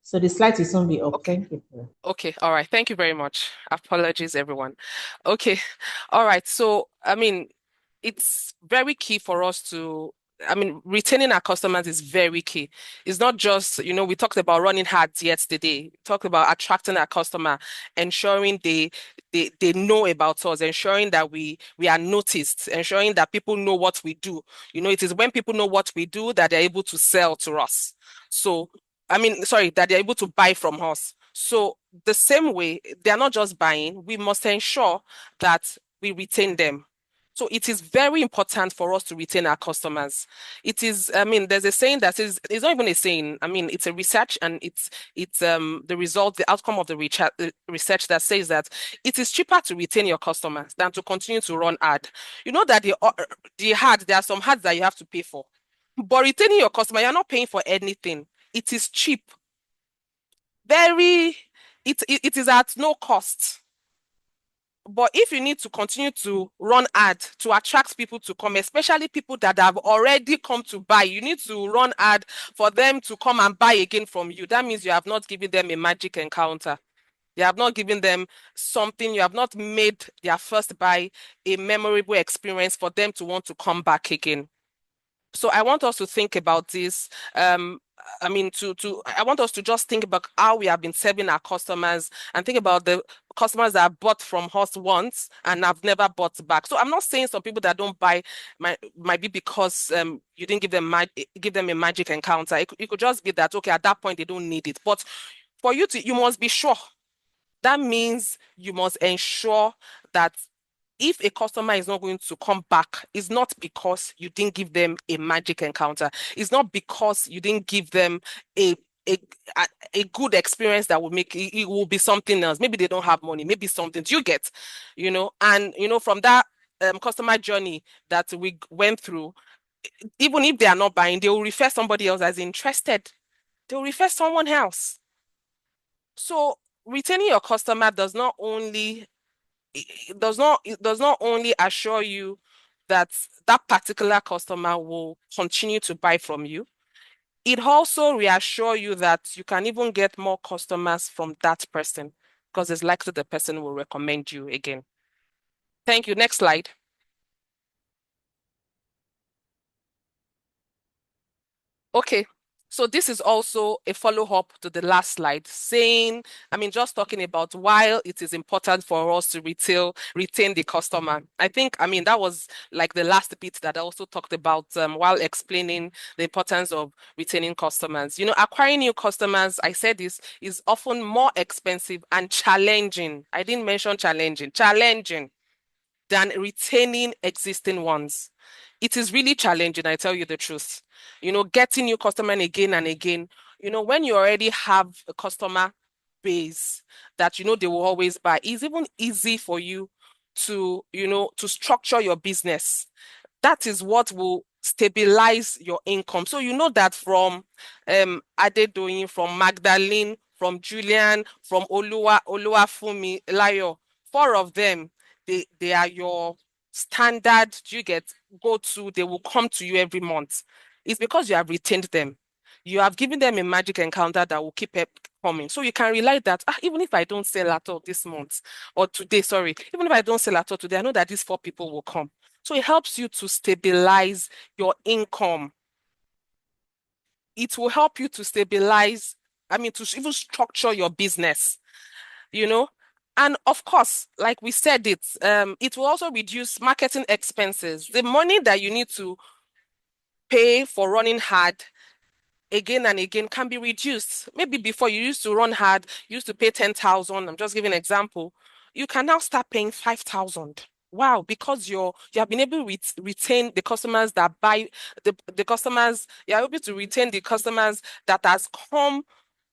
So the slide will soon be up. Okay. Thank you. Okay, all right. Thank you very much. Apologies, everyone. Okay, all right. So, I mean, it's very key for us to, retaining our customers is very key. It's not just, we talked about running hard yesterday. We talked about attracting our customer, ensuring they know about us, ensuring that we are noticed, ensuring that people know what we do. It is when people know what we do that they're able to sell to us. So, sorry, that they're able to buy from us. So the same way, they're not just buying, we must ensure that we retain them. So it is very important for us to retain our customers. It is, there's a saying that says, it's not even a saying, it's a research, and it's the result, the outcome of the research that says that it is cheaper to retain your customers than to continue to run ad. You know that the ad, there are some ads that you have to pay for. But retaining your customer, you're not paying for anything. It is cheap. It is at no cost. But if you need to continue to run ads to attract people to come, especially people that have already come to buy, you need to run ad for them to come and buy again from you. That means you have not given them a magic encounter. You have not given them something. You have not made their first buy a memorable experience for them to want to come back again. So I want us to think about this. I want us to just think about how we have been serving our customers and think about the customers that bought from us once and have never bought back. So I'm not saying some people that don't buy might be because you didn't give them a magic encounter. It could just be that, okay, at that point they don't need it. But for you must be sure. That means you must ensure that if a customer is not going to come back, it's not because you didn't give them a magic encounter. It's not because you didn't give them a a, a good experience that will make it will be something else. Maybe they don't have money, maybe something you get, and from that customer journey that we went through, even if they are not buying, they will refer somebody else as interested. They will refer someone else. So retaining your customer does not only assure you that that particular customer will continue to buy from you, it also reassure you that you can even get more customers from that person because it's likely the person will recommend you again. Thank you. Next slide. Okay. So this is also a follow-up to the last slide saying, just talking about why it is important for us to retain the customer. I think, that was like the last bit that I also talked about while explaining the importance of retaining customers. Acquiring new customers, I said this, is often more expensive and challenging. I didn't mention challenging than retaining existing ones. It is really challenging, I tell you the truth. Getting new customer again and again, when you already have a customer base that they will always buy, it's even easy for you to structure your business. That is what will stabilize your income. So you know that from Adedoyin, from Magdalene, from Julian, from Oluwafumi, Layo, four of them, they are your standard, you get go-to, they will come to you every month. It's because you have retained them. You have given them a magic encounter that will keep coming. So you can rely that even if I don't sell at all this month or today, sorry, even if I don't sell at all today, I know that these four people will come. So it helps you to stabilize your income. It will help you to stabilize, to even structure your business, And of course, like we said it will also reduce marketing expenses. The money that you need to pay for running hard again and again can be reduced. Maybe before you used to run hard, you used to pay 10,000. I'm just giving an example. You can now start paying 5,000. Wow, because you have been able to retain the customers that buy the customers, you're able to retain the customers that has come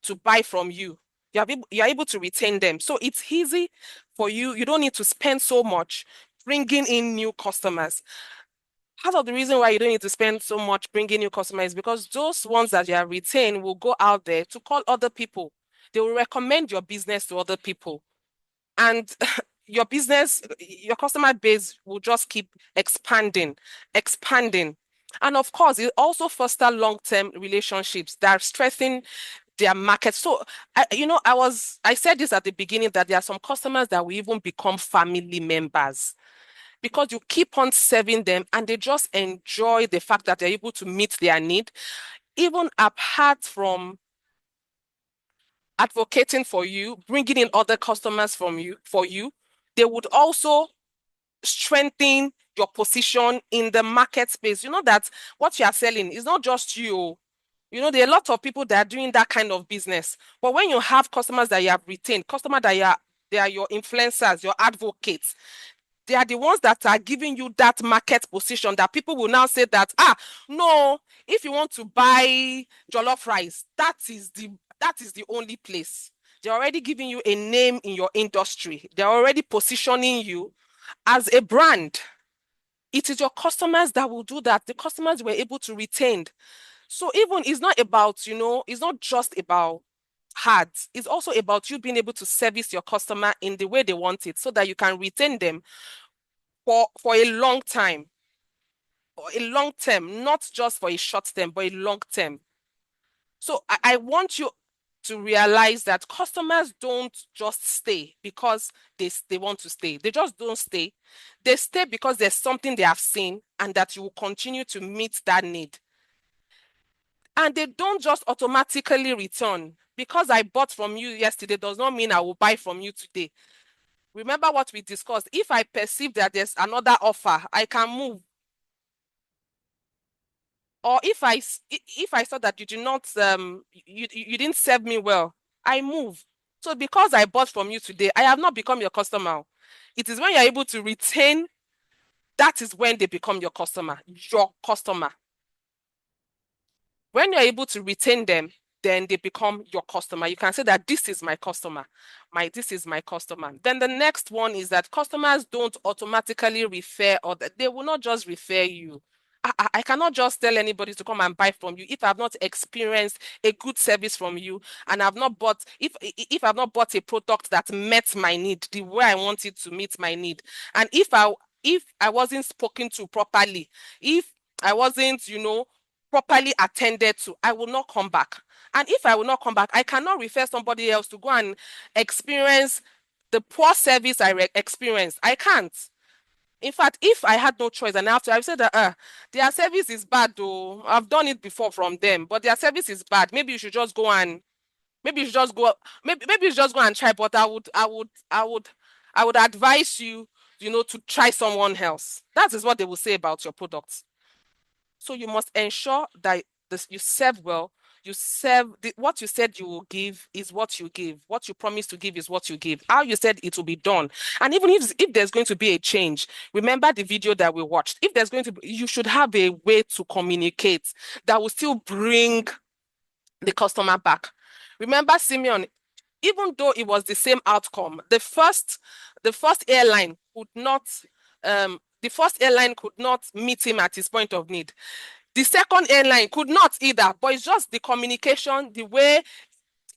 to buy from you. You're able to retain them. So it's easy for you. You don't need to spend so much bringing in new customers. Part of the reason why you don't need to spend so much bringing new customers is because those ones that you have retained will go out there to call other people. They will recommend your business to other people. And your customer base will just keep expanding. And of course, it also foster long-term relationships that strengthen their market. So, I said this at the beginning that there are some customers that will even become family members because you keep on serving them and they just enjoy the fact that they're able to meet their need, even apart from advocating for you, bringing in other customers for you, they would also strengthen your position in the market space. You know that what you are selling is not just you. You know, there are a lot of people that are doing that kind of business. But when you have customers that you have retained, customers that they are your influencers, your advocates, they are the ones that are giving you that market position that people will now say that, no, if you want to buy jollof rice, that is the only place. They're already giving you a name in your industry. They're already positioning you as a brand. It is your customers that will do that. The customers were able to retain. So even it's not about, it's not just about hard. It's also about you being able to service your customer in the way they want it so that you can retain them for a long time, or a long term, not just for a short term, but a long term. So I want you to realize that customers don't just stay because they want to stay. They just don't stay. They stay because there's something they have seen and that you will continue to meet that need. And they don't just automatically return. Because I bought from you yesterday does not mean I will buy from you today. Remember what we discussed. If I perceive that there's another offer, I can move. Or if I saw that you did not you didn't serve me well, I move. So because I bought from you today, I have not become your customer. It is when you're able to retain, that is when they become your customer, your customer. When you're able to retain them, then they become your customer. You can say that this is my customer. This is my customer. Then the next one is that customers don't automatically refer, or that they will not just refer you. I cannot just tell anybody to come and buy from you if I've not experienced a good service from you and I've not bought, if I've not bought a product that met my need the way I want it to meet my need. And if I wasn't spoken to properly, if I wasn't, properly attended to, I will not come back. And if I will not come back, I cannot refer somebody else to go and experience the poor service I experienced. I can't. In fact, if I had no choice and I would say that their service is bad though. I've done it before from them, but their service is bad. Maybe you should just go and maybe you should just go maybe you should just go and try. But I would advise you, to try someone else. That is what they will say about your products. So you must ensure that you serve well. You serve what you said you will give is what you give. What you promise to give is what you give. How you said it will be done. And even if there's going to be a change, remember the video that we watched. If there's going to be, you should have a way to communicate that will still bring the customer back. Remember, Simeon, even though it was the same outcome, the first airline could not meet him at his point of need. The second airline could not either, but it's just the communication, the way,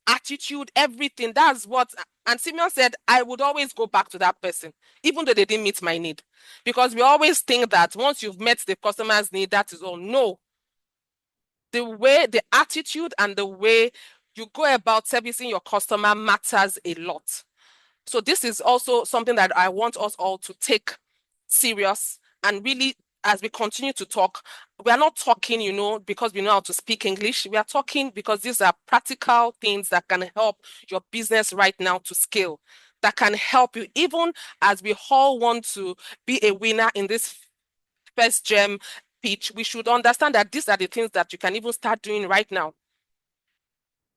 attitude, everything. That's what, and Simeon said, I would always go back to that person, even though they didn't meet my need. Because we always think that once you've met the customer's need, that is all. No. The way, the attitude and the way you go about servicing your customer matters a lot. So this is also something that I want us all to take serious and really, as we continue to talk, we are not talking, because we know how to speak English. We are talking because these are practical things that can help your business right now to scale, that can help you, even as we all want to be a winner in this first gem pitch. We should understand that these are the things that you can even start doing right now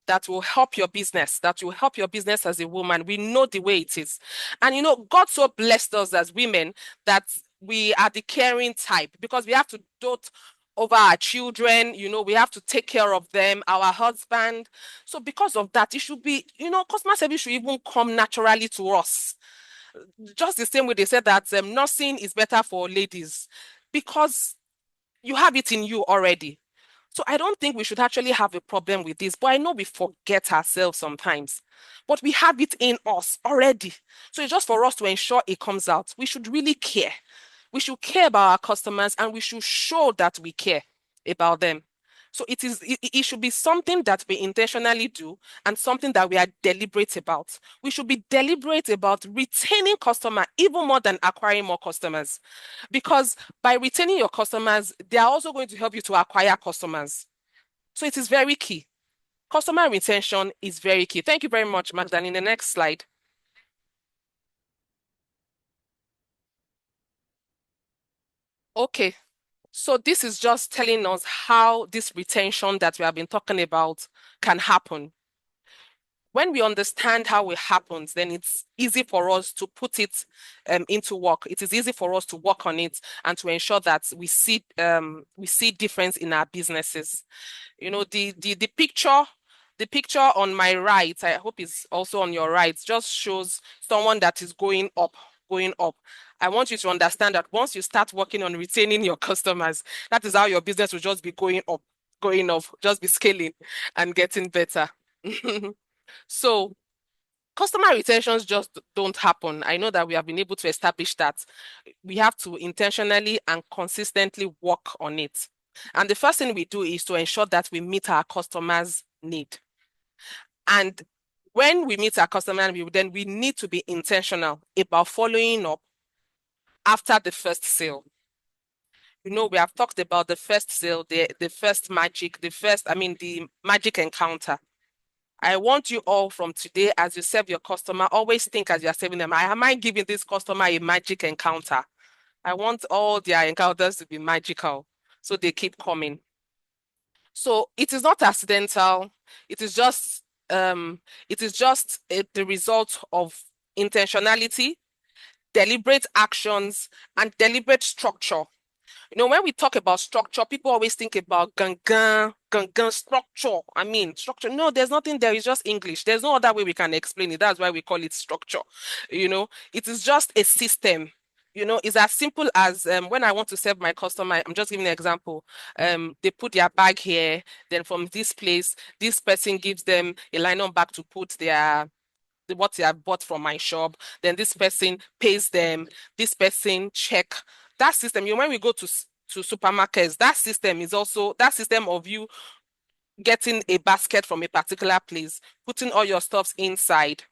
that will help your business, as a woman. We know the way it is. And God so blessed us as women that we are the caring type, because we have to dote over our children, we have to take care of them, our husband. So because of that, it should be, customer service should even come naturally to us. Just the same way they said that nursing is better for ladies, because you have it in you already. So I don't think we should actually have a problem with this, but I know we forget ourselves sometimes, but we have it in us already. So it's just for us to ensure it comes out. We should really care. We should care about our customers, and we should show that we care about them. So it should be something that we intentionally do and something that we are deliberate about. We should be deliberate about retaining customer even more than acquiring more customers. Because by retaining your customers, they are also going to help you to acquire customers. So it is very key. Customer retention is very key. Thank you very much, Magdalene. In the next slide. Okay, so this is just telling us how this retention that we have been talking about can happen. When we understand how it happens, then it's easy for us to put it into work. It is easy for us to work on it and to ensure that we see difference in our businesses. You know, the picture on my right, I hope is also on your right, just shows someone that is going up, going up. I want you to understand that once you start working on retaining your customers, that is how your business will just be going up, just be scaling and getting better. So customer retentions just don't happen. I know that we have been able to establish that. We have to intentionally and consistently work on it. And the first thing we do is to ensure that we meet our customers' need. And when we meet our customer, then we need to be intentional about following up after the first sale. You know, we have talked about the first sale, the first magic, the magic encounter. I want you all from today, as you serve your customer, always think as you're serving them, am I giving this customer a magic encounter? I want all their encounters to be magical, so they keep coming. So it is not accidental. It is just the result of intentionality, deliberate actions, and deliberate structure. You know, when we talk about structure, people always think about gangan structure. I mean, structure. No, there's nothing there. It's just English. There's no other way we can explain it. That's why we call it structure. You know, it is just a system. You know, it's as simple as when I want to serve my customer, I'm just giving an example. They put their bag here, then from this place, this person gives them a line-on bag to put what they have bought from my shop. Then this person pays them. This person check that system. You know, when we go to supermarkets, that system is also that system of you getting a basket from a particular place, putting all your stuffs inside,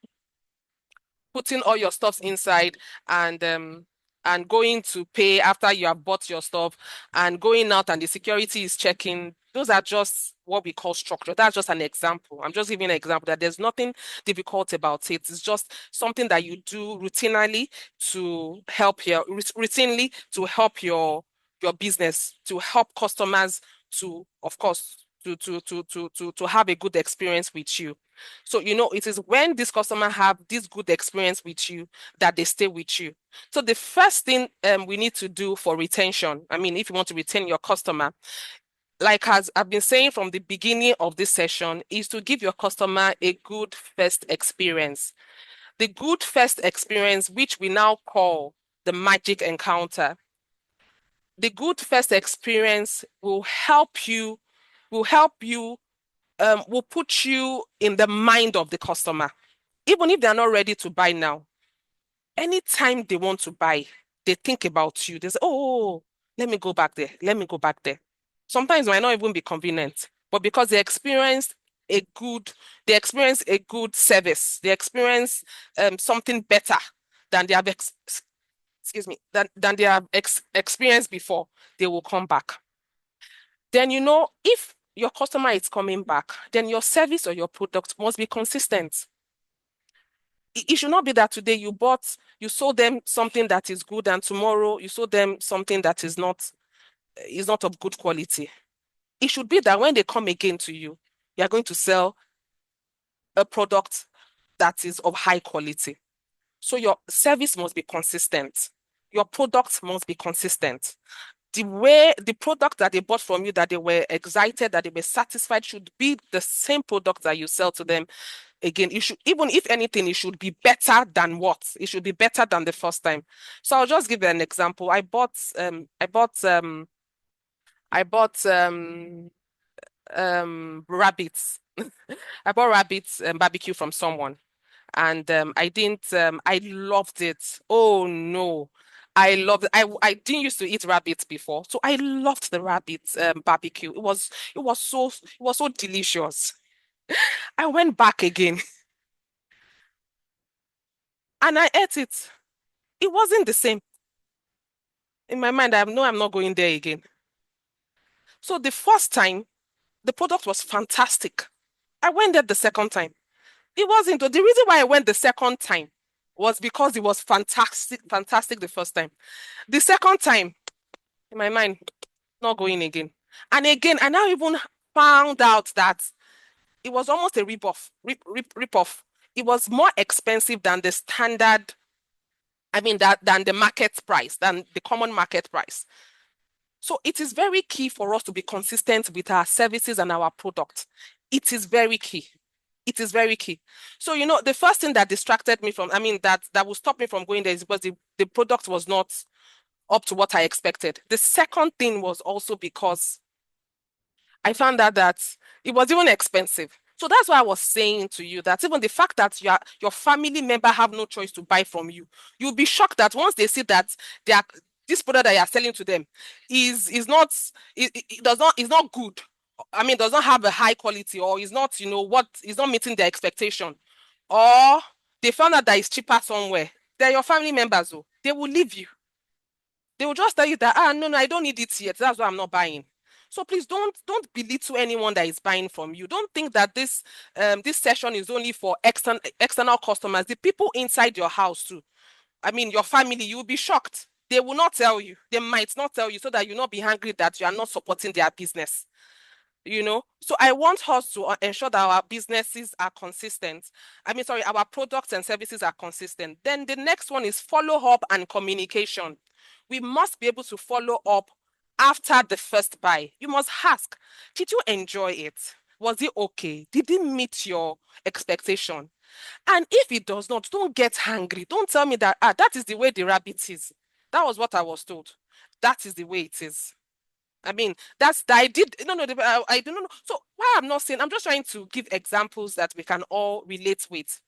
and going to pay after you have bought your stuff and going out and the security is checking. Those are just what we call structure. That's just an example. I'm just giving an example that there's nothing difficult about it. It's just something that you do routinely to help your business, to help customers to, of course, to have a good experience with you. So, you know, it is when this customer have this good experience with you that they stay with you. So the first thing we need to do for retention, I mean, if you want to retain your customer, like as I've been saying from the beginning of this session, is to give your customer a good first experience. The good first experience, which we now call the magic encounter. The good first experience will put you in the mind of the customer. Even if they're not ready to buy now, anytime they want to buy, they think about you. They say, oh, let me go back there. Let me go back there. Sometimes it might not even be convenient, but because they experience a good service, they experience something better than they have experienced before, they will come back. Then, you know, if your customer is coming back, then your service or your product must be consistent. It should not be that today you sold them something that is good, and tomorrow you sold them something that is not of good quality. It should be that when they come again to you, you are going to sell a product that is of high quality. So your service must be consistent. Your product must be consistent. The product that they bought from you, that they were excited, that they were satisfied, should be the same product that you sell to them again. It should, even if anything, it should be better than what? It should be better than the first time. So I'll just give you an example. I bought rabbits. I bought rabbits barbecue from someone, and I loved it. Oh no. I loved it. I didn't used to eat rabbits before, so I loved the rabbit barbecue. It was so delicious. I went back again and I ate it. It wasn't the same. In my mind, I'm not going there again. So the first time, the product was fantastic. I went there the second time. It wasn't. The reason why I went the second time was because it was fantastic, fantastic the first time. The second time, in my mind, not going again. And again, I now even found out that it was almost a rip-off. It was more expensive than the standard, than the market price, than the common market price. So it is very key for us to be consistent with our services and our product. It is very key. It is very key. So, the first thing that distracted me from, that will stop me from going there is because the product was not up to what I expected. The second thing was also because I found out that it was even expensive. So that's why I was saying to you that even the fact that your family member have no choice to buy from you, you'll be shocked that once they see that this product that you are selling to them is not it does not is not good. Does not have a high quality, or is not what is not meeting their expectation, or they found out that it's cheaper somewhere. They're your family members, though. They will leave you. They will just tell you that no, I don't need it yet. That's why I'm not buying. So please don't belittle anyone that is buying from you. Don't think that this session is only for external customers. The people inside your house too. Your family, you'll be shocked. They will not tell you. They might not tell you so that you'll not be angry that you are not supporting their business. So I want us to ensure that our businesses are consistent. Our products and services are consistent. Then the next one is follow up and communication. We must be able to follow up after the first buy. You must ask, did you enjoy it? Was it okay? Did it meet your expectation? And if it does not, don't get angry. Don't tell me that that is the way the rabbit is. That was what I was told. That is the way it is. That's I did no no I don't know. So why I'm not saying, I'm just trying to give examples that we can all relate with.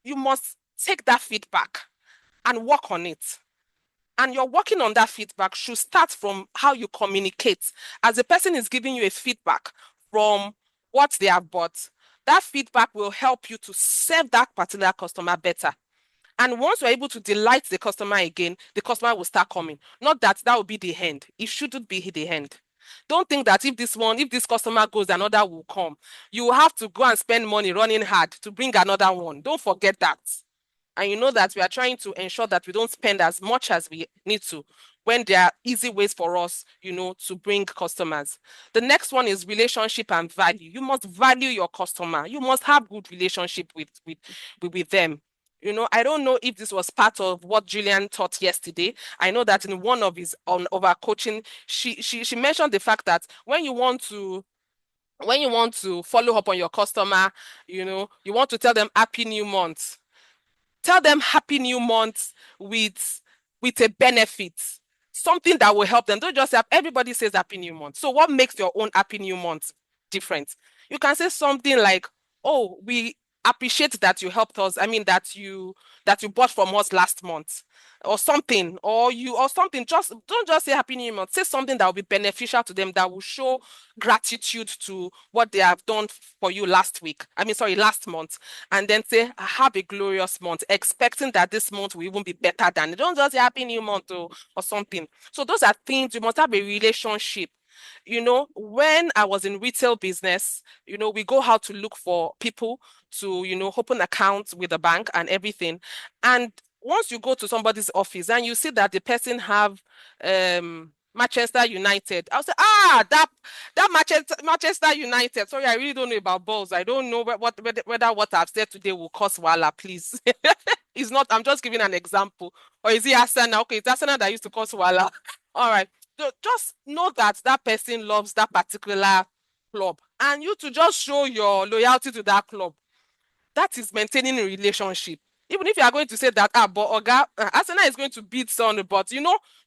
You must take that feedback and work on it. And you're working on that feedback should start from how you communicate. As a person is giving you a feedback from what they have bought, that feedback will help you to serve that particular customer better. And once you're able to delight the customer again, the customer will start coming. Not that will be the end. It shouldn't be the end. Don't think that if this customer goes, another will come. You will have to go and spend money running hard to bring another one. Don't forget that. And you know that we are trying to ensure that we don't spend as much as we need to when there are easy ways for us, to bring customers. The next one is relationship and value. You must value your customer. You must have good relationship with them. I don't know if this was part of what Julian taught yesterday. I know that in one of his of our coaching, she mentioned the fact that when you want to follow up on your customer, you want to tell them Happy New Month. Tell them Happy New Month with a benefit, something that will help them. Don't just say everybody says Happy New Month. So what makes your own Happy New Month different? You can say something like, "Oh, we appreciate that you helped us. That you bought from us last month," or something, or something. Just don't just say Happy New Month. Say something that will be beneficial to them, that will show gratitude to what they have done for you last month, and then say, "Have a glorious month," expecting that this month will even be better than. Don't just say Happy New Month or something. So those are things. You must have a relationship. When I was in retail business, we go out to look for people to, open accounts with the bank and everything. And once you go to somebody's office and you see that the person have Manchester United, I'll say, that Manchester United. Sorry, I really don't know about balls. I don't know whether what I've said today will cause wala, please. It's not, I'm just giving an example. Or is it Arsenal? Okay, it's Arsenal that used to cause wala. All right. So just know that person loves that particular club, and you to just show your loyalty to that club. That is maintaining a relationship. Even if you are going to say that, but Oga, Arsenal is going to beat someone, but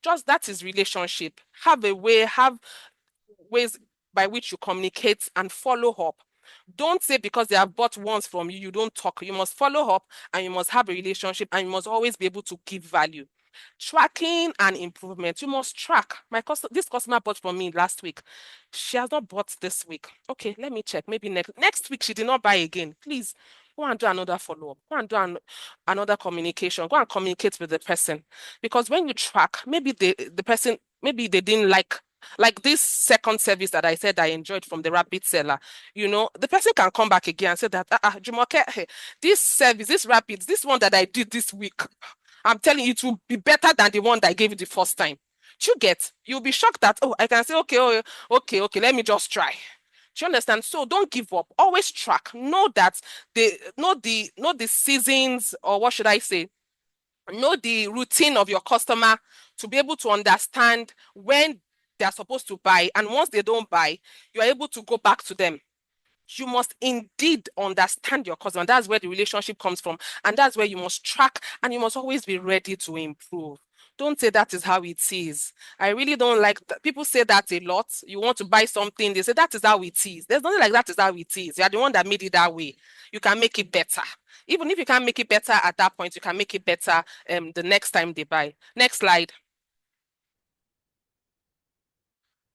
just that is relationship. Have ways by which you communicate and follow up. Don't say because they have bought once from you, you don't talk. You must follow up, and you must have a relationship, and you must always be able to give value. Tracking and improvement. You must track. This customer bought from me last week. She has not bought this week. Okay, let me check. Maybe next week she did not buy again. Please go and do another follow-up. Go and do another communication. Go and communicate with the person. Because when you track, maybe the person, maybe they didn't like this second service that I said I enjoyed from the rabbit seller. The person can come back again and say that, Jumoke, hey, this service, this rabbit, this one that I did this week, I'm telling you, it will be better than the one that I gave you the first time. You'll be shocked that, I can say, okay, let me just try. Do you understand? So don't give up. Always track. Know the seasons, or what should I say? Know the routine of your customer to be able to understand when they're supposed to buy. And once they don't buy, you're able to go back to them. You must indeed understand your customer. That's where the relationship comes from. And that's where you must track, and you must always be ready to improve. Don't say that is how it is. I really don't like that. People say that a lot. You want to buy something, they say that is how it is. There's nothing like that is how it is. You are the one that made it that way. You can make it better. Even if you can't make it better at that point, you can make it better the next time they buy. Next slide.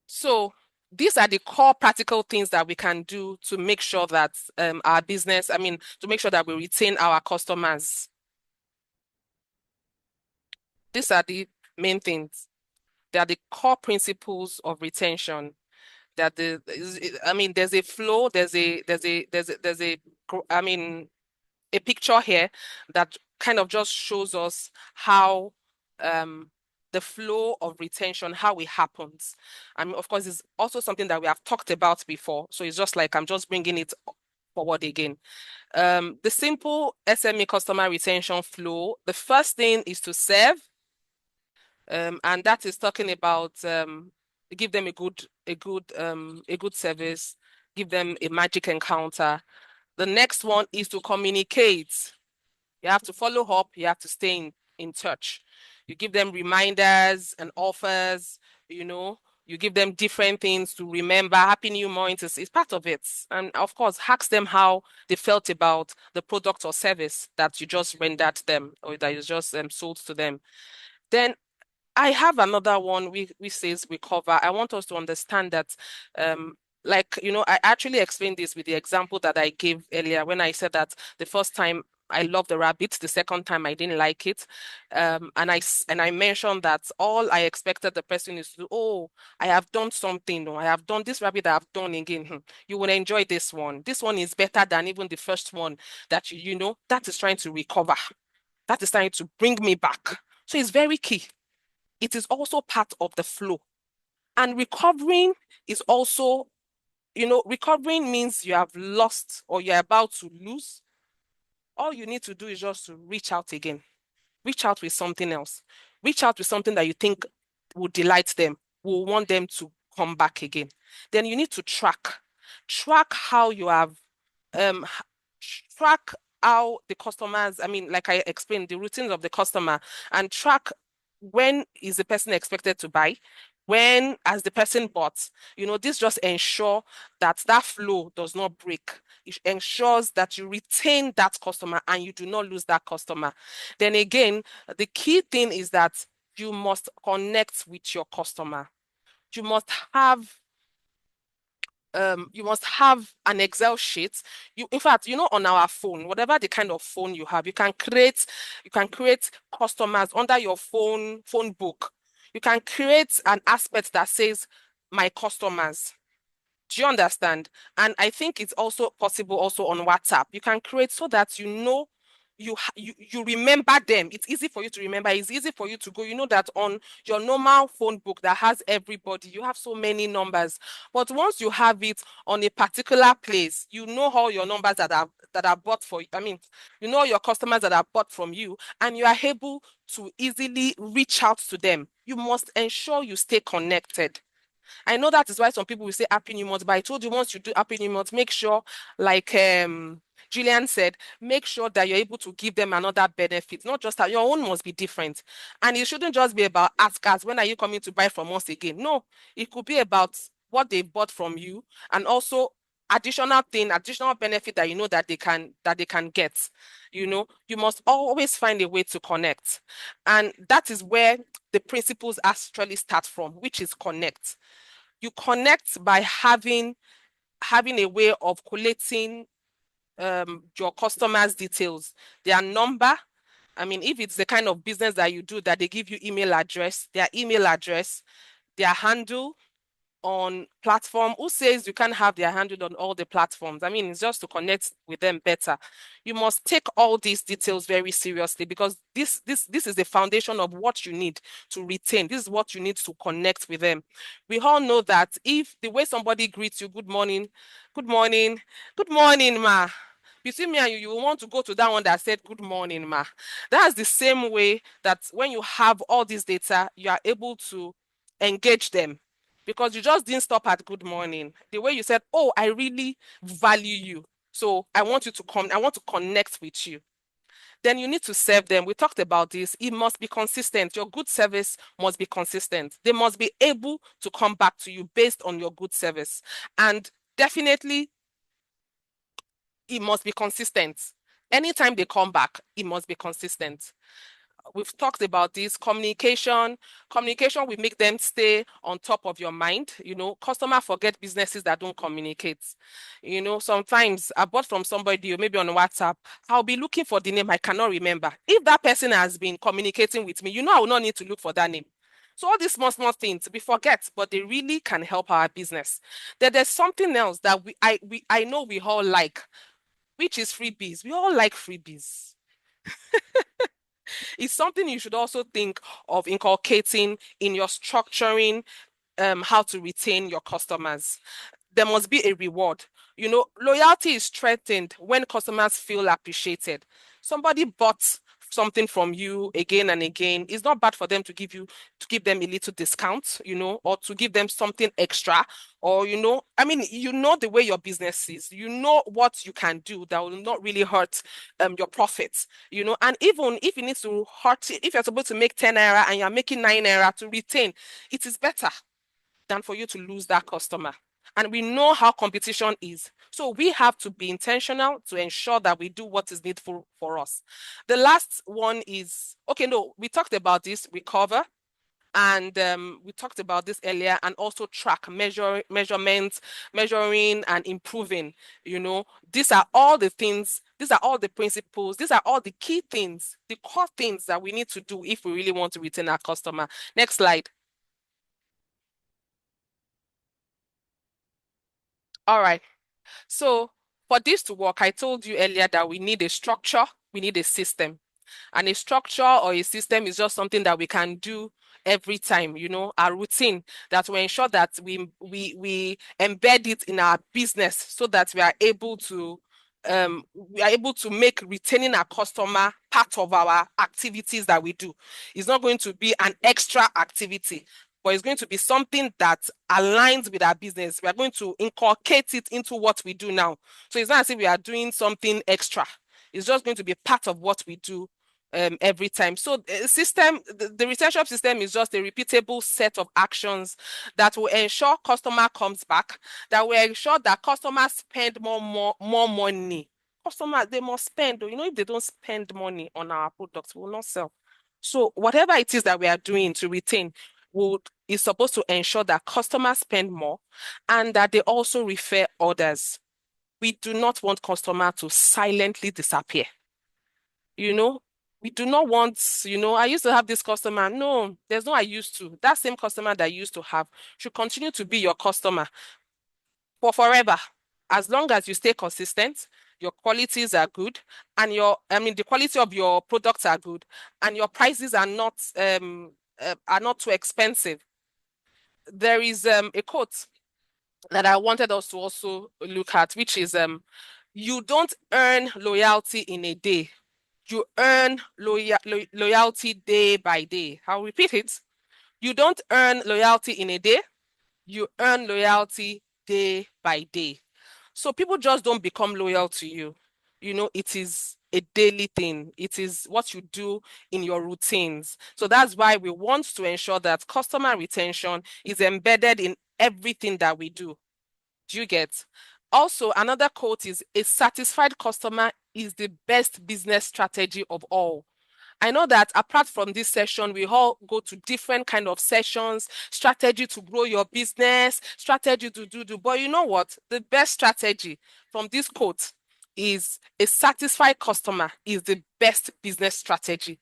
So these are the core practical things that we can do to make sure that our business, to make sure that we retain our customers. These are the main things. They are the core principles of retention. That there's a flow, there's a picture here that kind of just shows us how the flow of retention, how it happens. Of course, it's also something that we have talked about before. So it's just like I'm just bringing it forward again. The simple SME customer retention flow, the first thing is to serve. And that is talking about give them a good service, give them a magic encounter. The next one is to communicate. You have to follow up, you have to stay in touch. You give them reminders and offers, you give them different things to remember. Happy New Month is part of it. And of course, ask them how they felt about the product or service that you just rendered them, or that you just sold to them. Then I have another one we says we cover. I want us to understand that I actually explained this with the example that I gave earlier when I said that the first time I loved the rabbit, the second time I didn't like it. And I mentioned that all I expected the person is to do, I have done something, or I have done this rabbit I have done again. You will enjoy this one. This one is better than even the first one that that is trying to recover. That is trying to bring me back. So it's very key. It is also part of the flow. And recovering is also, recovering means you have lost or you're about to lose. All you need to do is just to reach out again. Reach out with something else. Reach out with something that you think will delight them, will want them to come back again. Then you need to track. Track how you have, track how the customers, like I explained, the routines of the customer, and track when is the person expected to buy, when has the person bought. This just ensure that flow does not break. It ensures that you retain that customer and you do not lose that customer. Then again, the key thing is that you must connect with your customer. You must have an Excel sheet. In fact, on our phone, whatever the kind of phone you have, you can create customers under your phone book. You can create an aspect that says my customers. Do you understand? And I think it's also possible also on WhatsApp. You can create so that you remember them. It's easy for you to remember. It's easy for you to go. You know that on your normal phone book that has everybody, you have so many numbers. But once you have it on a particular place, you know all your numbers that are bought for you. You know your customers that are bought from you, and you are able to easily reach out to them. You must ensure you stay connected. I know that is why some people will say Happy New Month, but I told you once you do Happy New Month, make sure, like Julian said, make sure that you're able to give them another benefit, not just that your own must be different. And it shouldn't just be about ask us, when are you coming to buy from us again? No, it could be about what they bought from you, and also additional benefit that you know that they can get. You must always find a way to connect. And that is where the principles actually start from, which is connect. You connect by having a way of collating your customers' details, their number. I mean, if it's the kind of business that you do that they give you their email address, their handle on platform. Who says you can't have their handle on all the platforms? I mean, it's just to connect with them better. You must take all these details very seriously, because this is the foundation of what you need to retain. This is what you need to connect with them. We all know that if the way somebody greets you, good morning, ma. Between me and you will want to go to that one that said good morning, ma. That's the same way that when you have all this data, you are able to engage them, because you just didn't stop at good morning. The way you said, oh, I really value you, so I want you to come, I want to connect with you. Then you need to serve them. We talked about this. It must be consistent. Your good service must be consistent. They must be able to come back to you based on your good service. And definitely, it must be consistent. Anytime they come back, it must be consistent. We've talked about this. Communication will make them stay on top of your mind. Customer forget businesses that don't communicate. Sometimes I bought from somebody, or maybe on WhatsApp, I'll be looking for the name, I cannot remember. If that person has been communicating with me, I will not need to look for that name. So all these small things we forget, but they really can help our business. There's something else that I know we all like, which is freebies. We all like freebies. It's something you should also think of inculcating in your structuring how to retain your customers. There must be a reward. Loyalty is strengthened when customers feel appreciated. Somebody bought something from you again and again. It's not bad for them to give them a little discount, or to give them something extra, or I mean, the way your business is, what you can do that will not really hurt your profits, and even if you need to hurt, if you're supposed to make 10 naira and you're making 9 naira to retain, it is better than for you to lose that customer. And we know how competition is. So we have to be intentional to ensure that we do what is needful for us. The last one is, we talked about this, recover. And we talked about this earlier, and also track, measurements, measuring and improving. These are all the things, these are all the principles, these are all the key things, the core things that we need to do if we really want to retain our customer. Next slide. All right. So for this to work, I told you earlier that we need a structure, we need a system. And a structure or a system is just something that we can do every time, our routine, that will ensure that we embed it in our business, so that we are able to make retaining our customer part of our activities that we do. It's not going to be an extra activity, but it's going to be something that aligns with our business. We are going to inculcate it into what we do now. So it's not as if we are doing something extra. It's just going to be part of what we do every time. So the retention system is just a repeatable set of actions that will ensure customer comes back, that will ensure that customers spend more money. Customers, they must spend. If they don't spend money on our products, we will not sell. So whatever it is that we are doing to retain is supposed to ensure that customers spend more, and that they also refer others. We do not want customers to silently disappear. We do not want, I used to have this customer. No, there's no I used to. That same customer that you used to have should continue to be your customer for forever. As long as you stay consistent, your qualities are good, and the quality of your products are good, and your prices are not too expensive. There is a quote that I wanted us to also look at, which is you don't earn loyalty in a day. You earn loyalty day by day. I'll repeat it. You don't earn loyalty in a day. You earn loyalty day by day. So people just don't become loyal to you. It is a daily thing. It is what you do in your routines. So that's why we want to ensure that customer retention is embedded in everything that we do. Do you get? Also, another quote is, a satisfied customer is the best business strategy of all. I know that apart from this session, we all go to different kind of sessions, strategy to grow your business, strategy to do. But you know what? The best strategy from this quote is, a satisfied customer is the best business strategy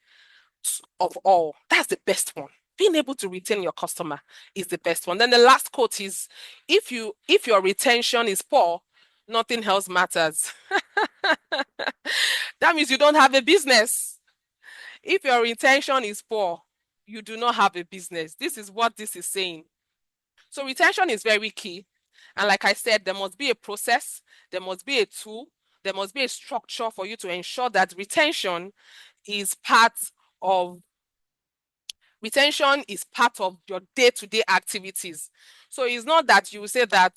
of all. That's the best one. Being able to retain your customer is the best one. Then the last quote is, if your retention is poor, nothing else matters. That means you don't have a business. If your retention is poor, you do not have a business. This is what this is saying. So retention is very key. And like I said, there must be a process, there must be a tool, there must be a structure for you to ensure that retention is part of your day-to-day activities. So it's not that you say that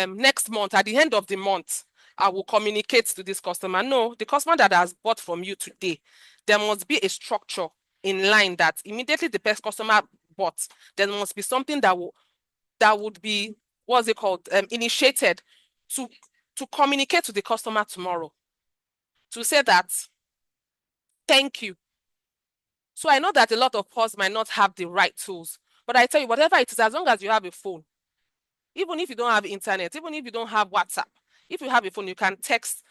next month, at the end of the month, I will communicate to this customer. No, the customer that has bought from you today, there must be a structure in line that immediately the best customer bought, there must be something that would be, what's it called, initiated to communicate to the customer tomorrow, to say that, thank you. So I know that a lot of us might not have the right tools, but I tell you, whatever it is, as long as you have a phone, even if you don't have internet, even if you don't have WhatsApp, if you have a phone, you can text,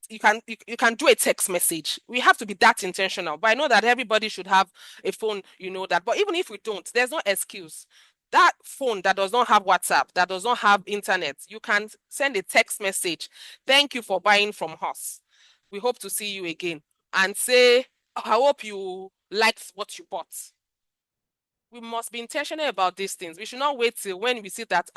you can do a text message. We have to be that intentional. But I know that everybody should have a phone, you know that. But even if we don't, there's no excuse. That phone that does not have WhatsApp, that does not have internet, you can send a text message. Thank you for buying from us. We hope to see you again. And say, I hope you liked what you bought. We must be intentional about these things. We should not wait till when we see that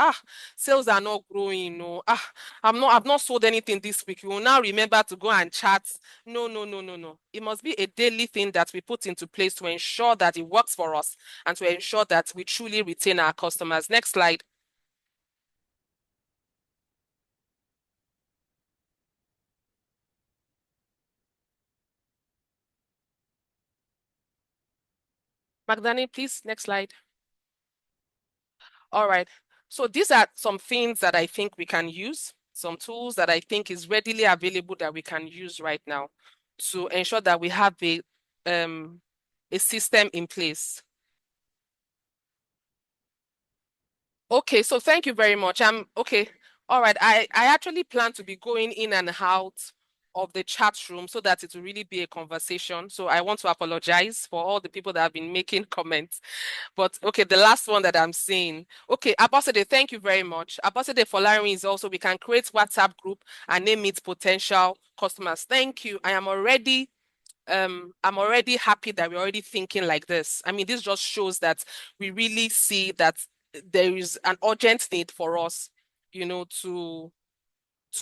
sales are not growing. No, I've not sold anything this week. We will now remember to go and chat. No, no, no, no, no. It must be a daily thing that we put into place to ensure that it works for us and to ensure that we truly retain our customers. Next slide. Magdani, please, next slide. All right. So these are some things that I think we can use, some tools that I think is readily available that we can use right now to ensure that we have a system in place. Okay, so thank you very much. Okay. All right. I actually plan to be going in and out of the chat room so that it will really be a conversation. So I want to apologize for all the people that have been making comments. But okay, the last one that I'm seeing. Okay, Abosede, thank you very much. Abosede Folarin is also, we can create WhatsApp group and name it potential customers. Thank you. I'm already happy that we're already thinking like this. I mean, this just shows that we really see that there is an urgent need for us, you know, to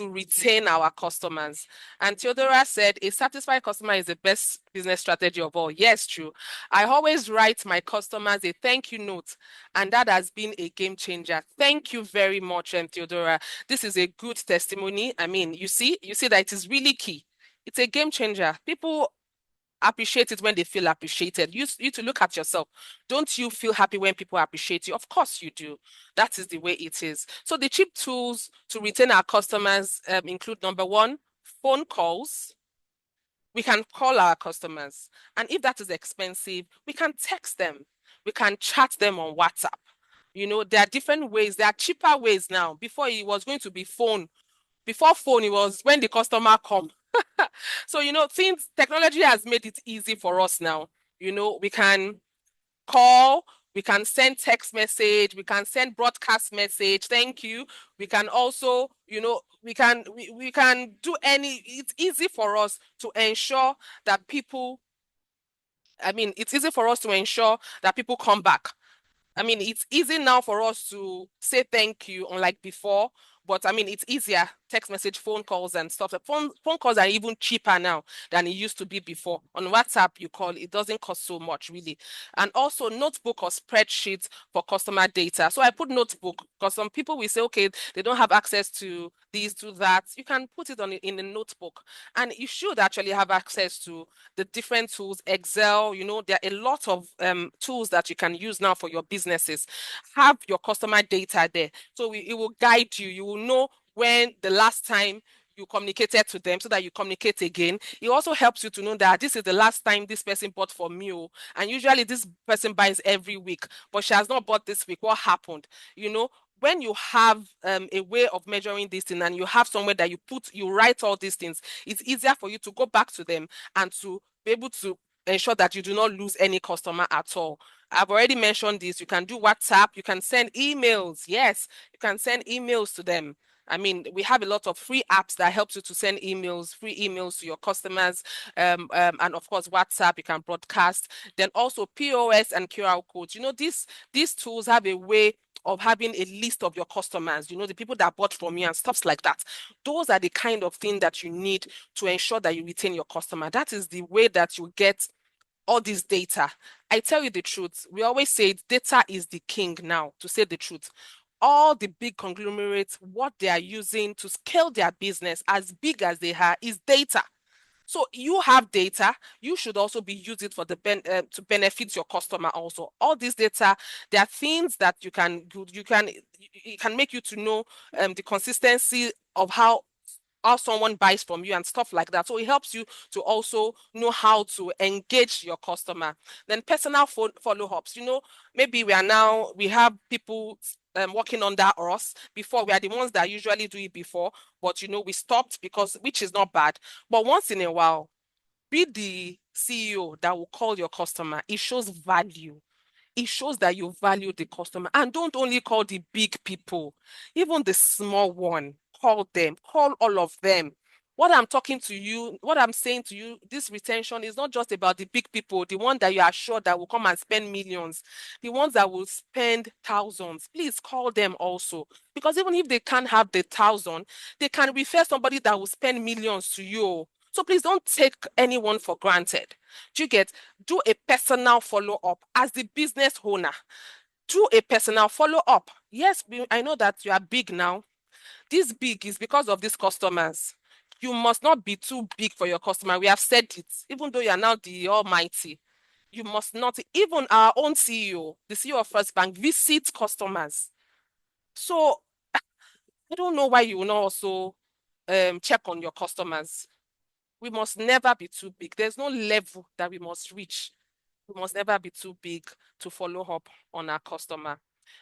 retain our customers. And Theodora said, a satisfied customer is the best business strategy of all. Yes, true. I always write my customers a thank you note, and that has been a game changer. Thank you very much, Theodora. This is a good testimony. I mean, you see that it is really key. It's a game changer. People appreciate it when they feel appreciated. You to look at yourself. Don't you feel happy when people appreciate you? Of course you do. That is the way it is. So the cheap tools to retain our customers include, number one, phone calls. We can call our customers. And if that is expensive, we can text them. We can chat them on WhatsApp. You know, there are different ways. There are cheaper ways now. Before, it was going to be phone. Before phone, it was when the customer come. So, you know, technology has made it easy for us now. You know, we can call, we can send text message, we can send broadcast message, thank you. We can also, you know, we can do it's easy for us to ensure that people, it's easy for us to ensure that people come back. I mean, it's easy now for us to say thank you, unlike before. But I mean, it's easier, text message, phone calls and stuff. Phone calls are even cheaper now than it used to be before. On WhatsApp, you call, it doesn't cost so much really. And also notebook or spreadsheet for customer data. So I put notebook because some people will say, okay, they don't have access to these, to that. You can put it in a notebook. And you should actually have access to the different tools, Excel, you know, there are a lot of tools that you can use now for your businesses. Have your customer data there. So it will guide you. You will know when the last time you communicated to them so that you communicate again. It also helps you to know that this is the last time this person bought from you. And usually this person buys every week, but she has not bought this week. What happened? You know, when you have a way of measuring this thing and you have somewhere that you write all these things, it's easier for you to go back to them and to be able to ensure that you do not lose any customer at all. I've already mentioned this. You can do WhatsApp, you can send emails. Yes, you can send emails to them. I mean, we have a lot of free apps that helps you to send emails, free emails to your customers, and of course WhatsApp. You can broadcast. Then also POS and QR codes. You know, these tools have a way of having a list of your customers. You know, the people that bought from you and stuff like that. Those are the kind of thing that you need to ensure that you retain your customer. That is the way that you get all this data. I tell you the truth. We always say data is the king now, to say the truth. All the big conglomerates, what they are using to scale their business as big as they are is data. So you have data, you should also be using it for to benefit your customer also. All this data, there are things that you can it can make you to know the consistency of how someone buys from you and stuff like that. So it helps you to also know how to engage your customer. Then personal follow-ups. You know, maybe we have people working under us. Before, we are the ones that usually do it before, but you know, we stopped which is not bad. But once in a while, be the CEO that will call your customer. It shows value. It shows that you value the customer. And don't only call the big people, even the small one, call them, call all of them. What I'm saying to you, this retention is not just about the big people, the one that you are sure that will come and spend millions, the ones that will spend thousands. Please call them also. Because even if they can't have the 1,000, they can refer somebody that will spend millions to you. So please don't take anyone for granted. Do a personal follow-up as the business owner. Do a personal follow-up. Yes, I know that you are big now. This big is because of these customers. You must not be too big for your customer. We have said it. Even though you are now the almighty, you must not. Even our own CEO, the CEO of First Bank, visits customers. So I don't know why you will not also check on your customers. We must never be too big. There's no level that we must reach. We must never be too big to follow up on our customer.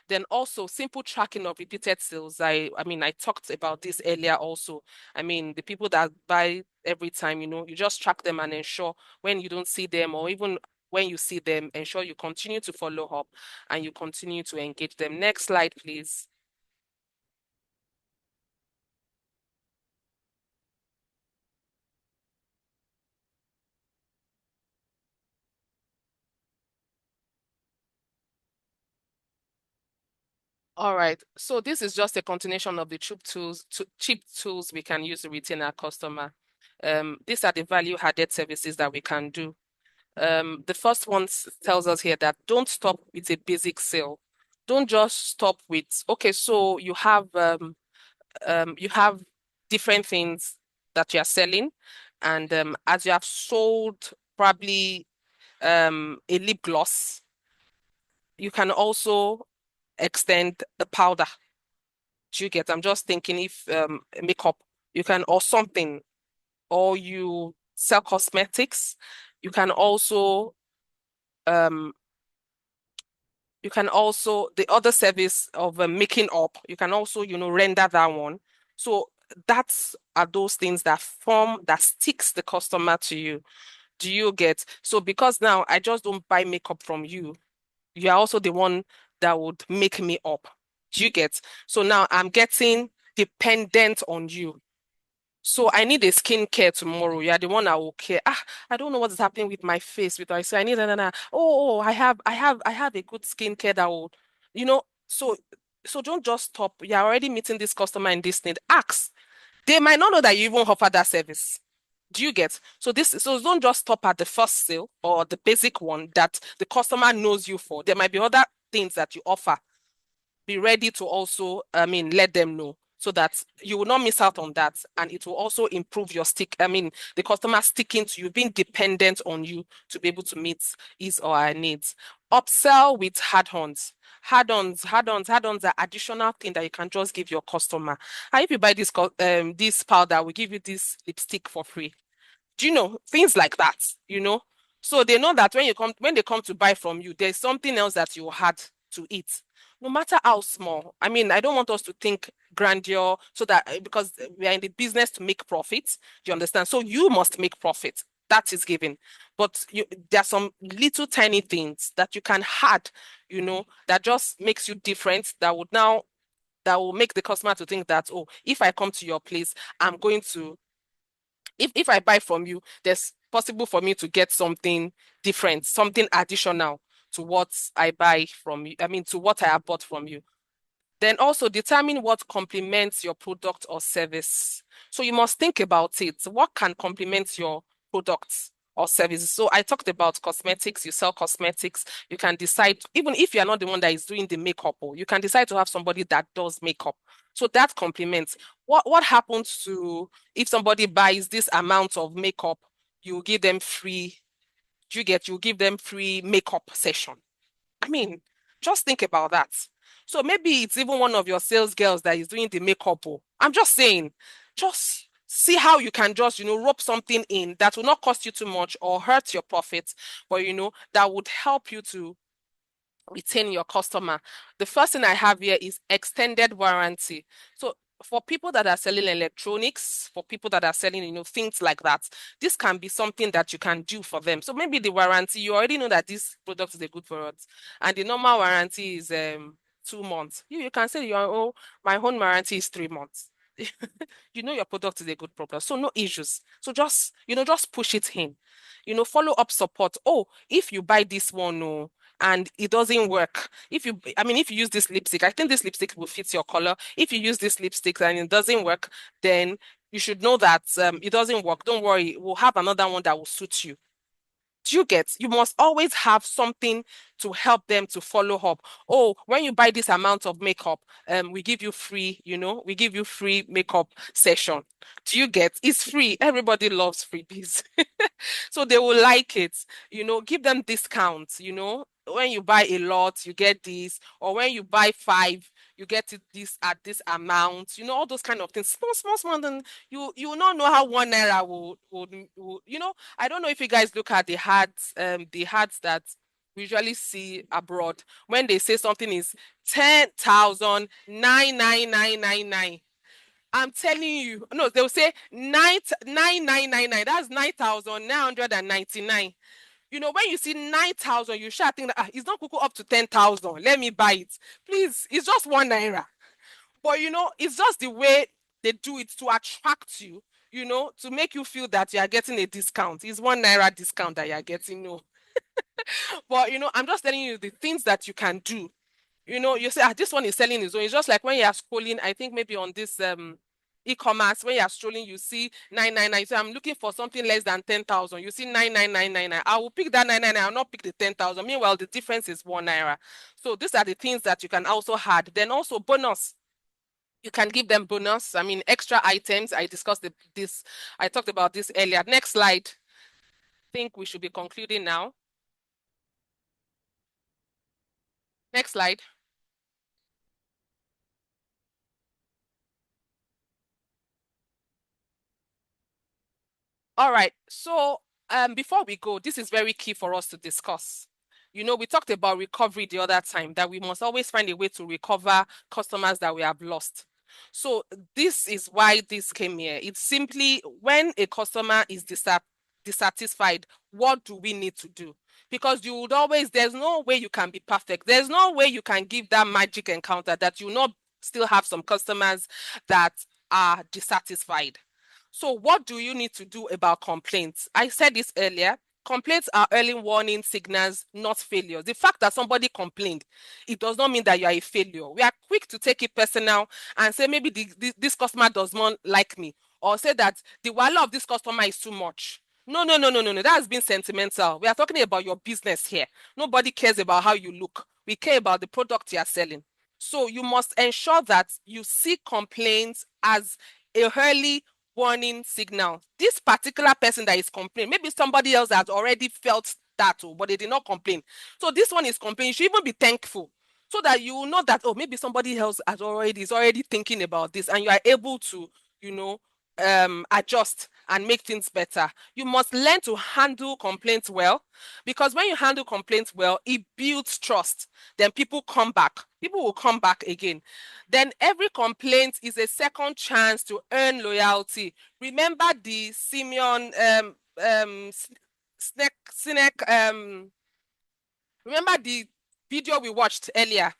Then also simple tracking of repeated sales. I mean, I talked about this earlier also. I mean, the people that buy every time, you know, you just track them and ensure when you don't see them or even when you see them, ensure you continue to follow up and you continue to engage them. Next slide, please. All right, so this is just a continuation of the cheap tools we can use to retain our customer. These are the value-added services that we can do. The first one tells us here that don't stop with a basic sale. Don't just stop with, okay, so you have different things that you are selling, and as you have sold probably a lip gloss, you can also extend the powder. Do you get? I'm just thinking if makeup, you can, or something, or you sell cosmetics, you can also the other service of making up, you can also, you know, render that one. So are those things that sticks the customer to you. Do you get? So because now I just don't buy makeup from you, you are also the one that would make me up. Do you get? So now I'm getting dependent on you. So I need a skincare tomorrow. You are the one I will care. I don't know what is happening with my face. With I say I need Oh, I have a good skincare that will, you know. So don't just stop. You're already meeting this customer in this need. Ask. They might not know that you even offer that service. Do you get? So don't just stop at the first sale or the basic one that the customer knows you for. There might be other things that you offer. Be ready to also, let them know. so that you will not miss out on that. And it will also improve your the customer sticking to you, being dependent on you to be able to meet his or her needs. Upsell with add-ons. Add-ons are additional thing that you can just give your customer. And if you buy this powder, we give you this lipstick for free. Do you know things like that? So they know that when they come to buy from you, there's something else that you had to eat, no matter how small. I mean, I don't want us to think grandeur, so that because we are in the business to make profits. Do you understand? So you must make profit. That is given. But there are some little tiny things that you can add, that just makes you different, that will make the customer to think that, oh, if I come to your place, I'm going to, if I buy from you, there's possible for me to get something different, something additional to what I buy from you. I mean, to what I have bought from you. Then also determine what complements your product or service. So you must think about it. What can complement your products or services? So I talked about cosmetics. You sell cosmetics. You can decide, even if you're not the one that is doing the makeup, or you can decide to have somebody that does makeup. So that complements. What happens to if somebody buys this amount of makeup, you give them free, you give them free makeup session. I mean, just think about that. So maybe it's even one of your sales girls that is doing the makeup. I'm just saying, just see how you can just, rope something in that will not cost you too much or hurt your profits, but, that would help you to retain your customer. The first thing I have here is extended warranty. So for people that are selling electronics, for people that are selling, things like that, this can be something that you can do for them. So maybe the warranty, you already know that this product is a good product, and the normal warranty is 2 months. You can say my own warranty is 3 months. You know your product is a good product, so no issues. So just push it in. Follow up support. Oh, if you buy this one, and it doesn't work. If you use this lipstick, I think this lipstick will fit your color. If you use this lipstick and it doesn't work, then you should know that it doesn't work. Don't worry, we'll have another one that will suit you. Do you get? You must always have something to help them to follow up. Oh, when you buy this amount of makeup, we give you free, makeup session. Do you get? It's free. Everybody loves freebies. So they will like it. Give them discounts. When you buy a lot, you get this, or when you buy 5, you get it this at this amount. All those kind of things. Small. Then you will not know how 1 naira will. I don't know if you guys look at the ads that we usually see abroad when they say something is 10,99999. I'm telling you, no, they'll say 9999. That's 9,999. When you see 9,000, you should think that it's not cocoa up to 10,000. Let me buy it. Please, it's just 1 naira. But it's just the way they do it to attract you, to make you feel that you are getting a discount. It's 1 naira discount that you are getting. No. But I'm just telling you the things that you can do. You say, this one is selling his own. It's just like when you are scrolling, I think maybe on this e-commerce, when you're strolling, you see 999. So I'm looking for something less than 10,000. You see 99999. I will pick that 999. I'll not pick the 10,000. Meanwhile, the difference is 1 naira. So these are the things that you can also add. Then also bonus. You can give them bonus. I mean, extra items. I discussed this. I talked about this earlier. Next slide. I think we should be concluding now. Next slide. All right. So before we go, this is very key for us to discuss. We talked about recovery the other time, that we must always find a way to recover customers that we have lost. So this is why this came here. It's simply when a customer is dissatisfied, what do we need to do? Because there's no way you can be perfect. There's no way you can give that magic encounter that you not still have some customers that are dissatisfied. So what do you need to do about complaints? I said this earlier. Complaints are early warning signals, not failures. The fact that somebody complained, it does not mean that you are a failure. We are quick to take it personal and say maybe this customer does not like me, or say that the value of this customer is too much. No. That has been sentimental. We are talking about your business here. Nobody cares about how you look. We care about the product you are selling. So you must ensure that you see complaints as a early warning signal. This particular person that is complaining, maybe somebody else has already felt that, but they did not complain. So this one is complaining. You should even be thankful so that you will know that, oh, maybe somebody else is already thinking about this, and you are able to, adjust and make things better. You must learn to handle complaints well, because when you handle complaints well, it builds trust. Then people come back. People will come back again. Then every complaint is a second chance to earn loyalty. Remember the Simeon Sinek remember the video we watched earlier?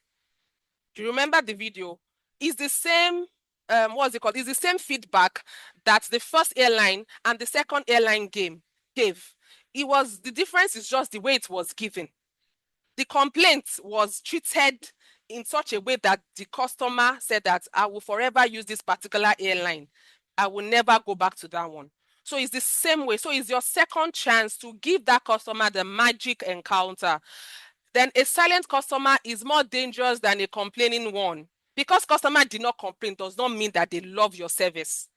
Do you remember the video? It's the same, what's it called? It's the same feedback that the first airline and the second airline gave. The difference is just the way it was given. The complaint was treated in such a way that the customer said that I will forever use this particular airline. I will never go back to that one. So it's the same way. So it's your second chance to give that customer the magic encounter. Then a silent customer is more dangerous than a complaining one. Because customer did not complain does not mean that they love your service.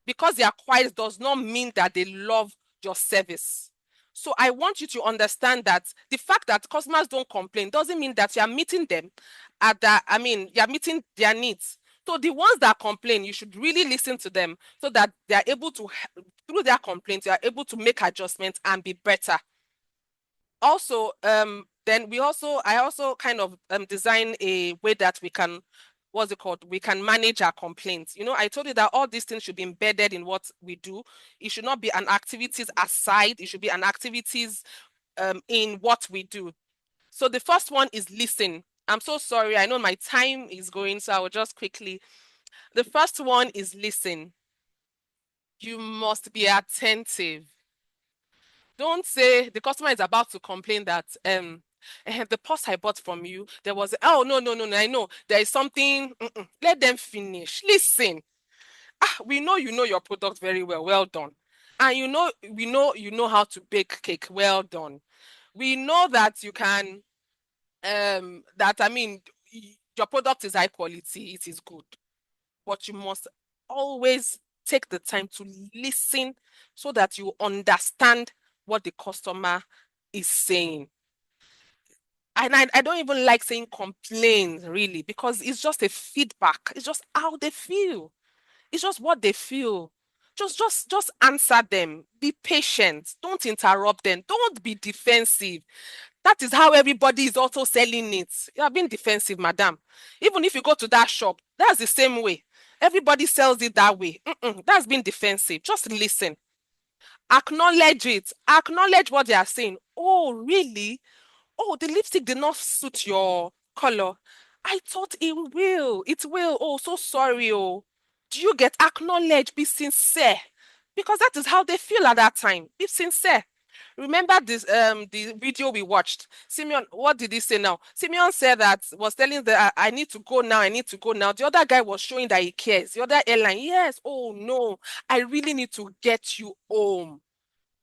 Because they are quiet does not mean that they love your service. So I want you to understand that the fact that customers don't complain doesn't mean that you are meeting them you're meeting their needs. So the ones that complain, you should really listen to them so that they are able to, through their complaints, you are able to make adjustments and be better. Also, then I also kind of design a way that we can, we can manage our complaints. I told you that all these things should be embedded in what we do. It should not be an activities aside. It should be an activities in what we do. So the first one is listen. I'm so sorry. I know my time is going, so I will just quickly. The first one is listen. You must be attentive. Don't say the customer is about to complain that the purse I bought from you, there was, oh, no, I know there is something. Let them finish. Listen. We know you know your product very well. Well done. And we know you know how to bake cake. Well done. We know that you can, your product is high quality. It is good. But you must always take the time to listen so that you understand what the customer is saying. And I don't even like saying complain, really, because it's just a feedback. It's just how they feel. It's just what they feel. Just answer them. Be patient. Don't interrupt them. Don't be defensive. That is how everybody is also selling it. You are being defensive, madam. Even if you go to that shop, that's the same way. Everybody sells it that way. That's being defensive. Just listen. Acknowledge it. Acknowledge what they are saying. Oh, really? Oh, the lipstick did not suit your color. I thought it will. It will. Oh, so sorry. Oh, do you get? Acknowledge? Be sincere, because that is how they feel at that time. Be sincere. Remember this the video we watched. Simeon, what did he say now? Simeon said that, was telling the I need to go now. I need to go now. The other guy was showing that he cares. The other airline, yes. Oh no, I really need to get you home.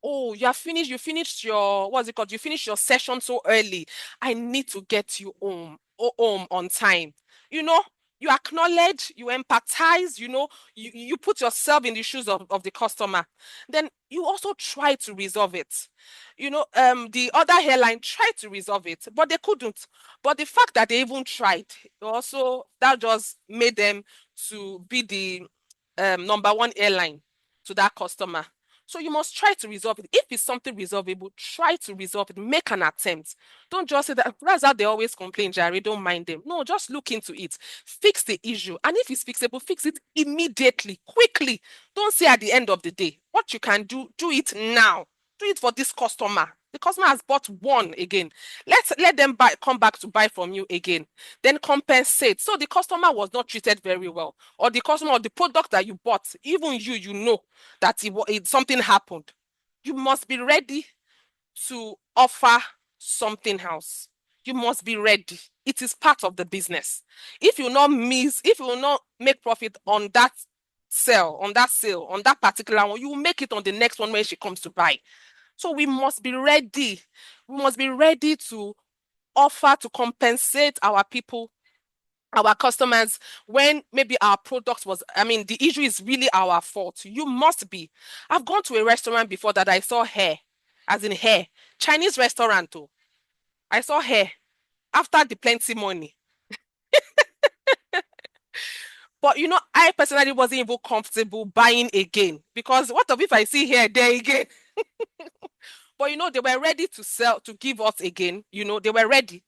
Oh, you finished your, what's it called? You finished your session so early. I need to get you home on time. You acknowledge, you empathize, you put yourself in the shoes of the customer. Then you also try to resolve it. The other airline tried to resolve it, but they couldn't. But the fact that they even tried, also, that just made them to be the number one airline to that customer. So you must try to resolve it. If it's something resolvable, try to resolve it. Make an attempt. Don't just say that. That's how they always complain, Jerry. Don't mind them. No, just look into it. Fix the issue. And if it's fixable, fix it immediately, quickly. Don't say at the end of the day. What you can do it now. Do it for this customer. The customer has bought one again. Let them come back to buy from you again. Then compensate. So the customer was not treated very well, or the customer or the product that you bought, even you know that something happened. You must be ready to offer something else. You must be ready. It is part of the business. If you will not make profit on that sale, on that particular one, you will make it on the next one when she comes to buy. So we must be ready. We must be ready to offer to compensate our people our customers when maybe our product was, the issue is really our fault. You must be. I've gone to a restaurant before that I saw hair, as in hair, Chinese restaurant too. I saw hair after the plenty money. But I personally wasn't even comfortable buying again because what if I see hair there again? But they were ready to sell, to give us again. They were ready.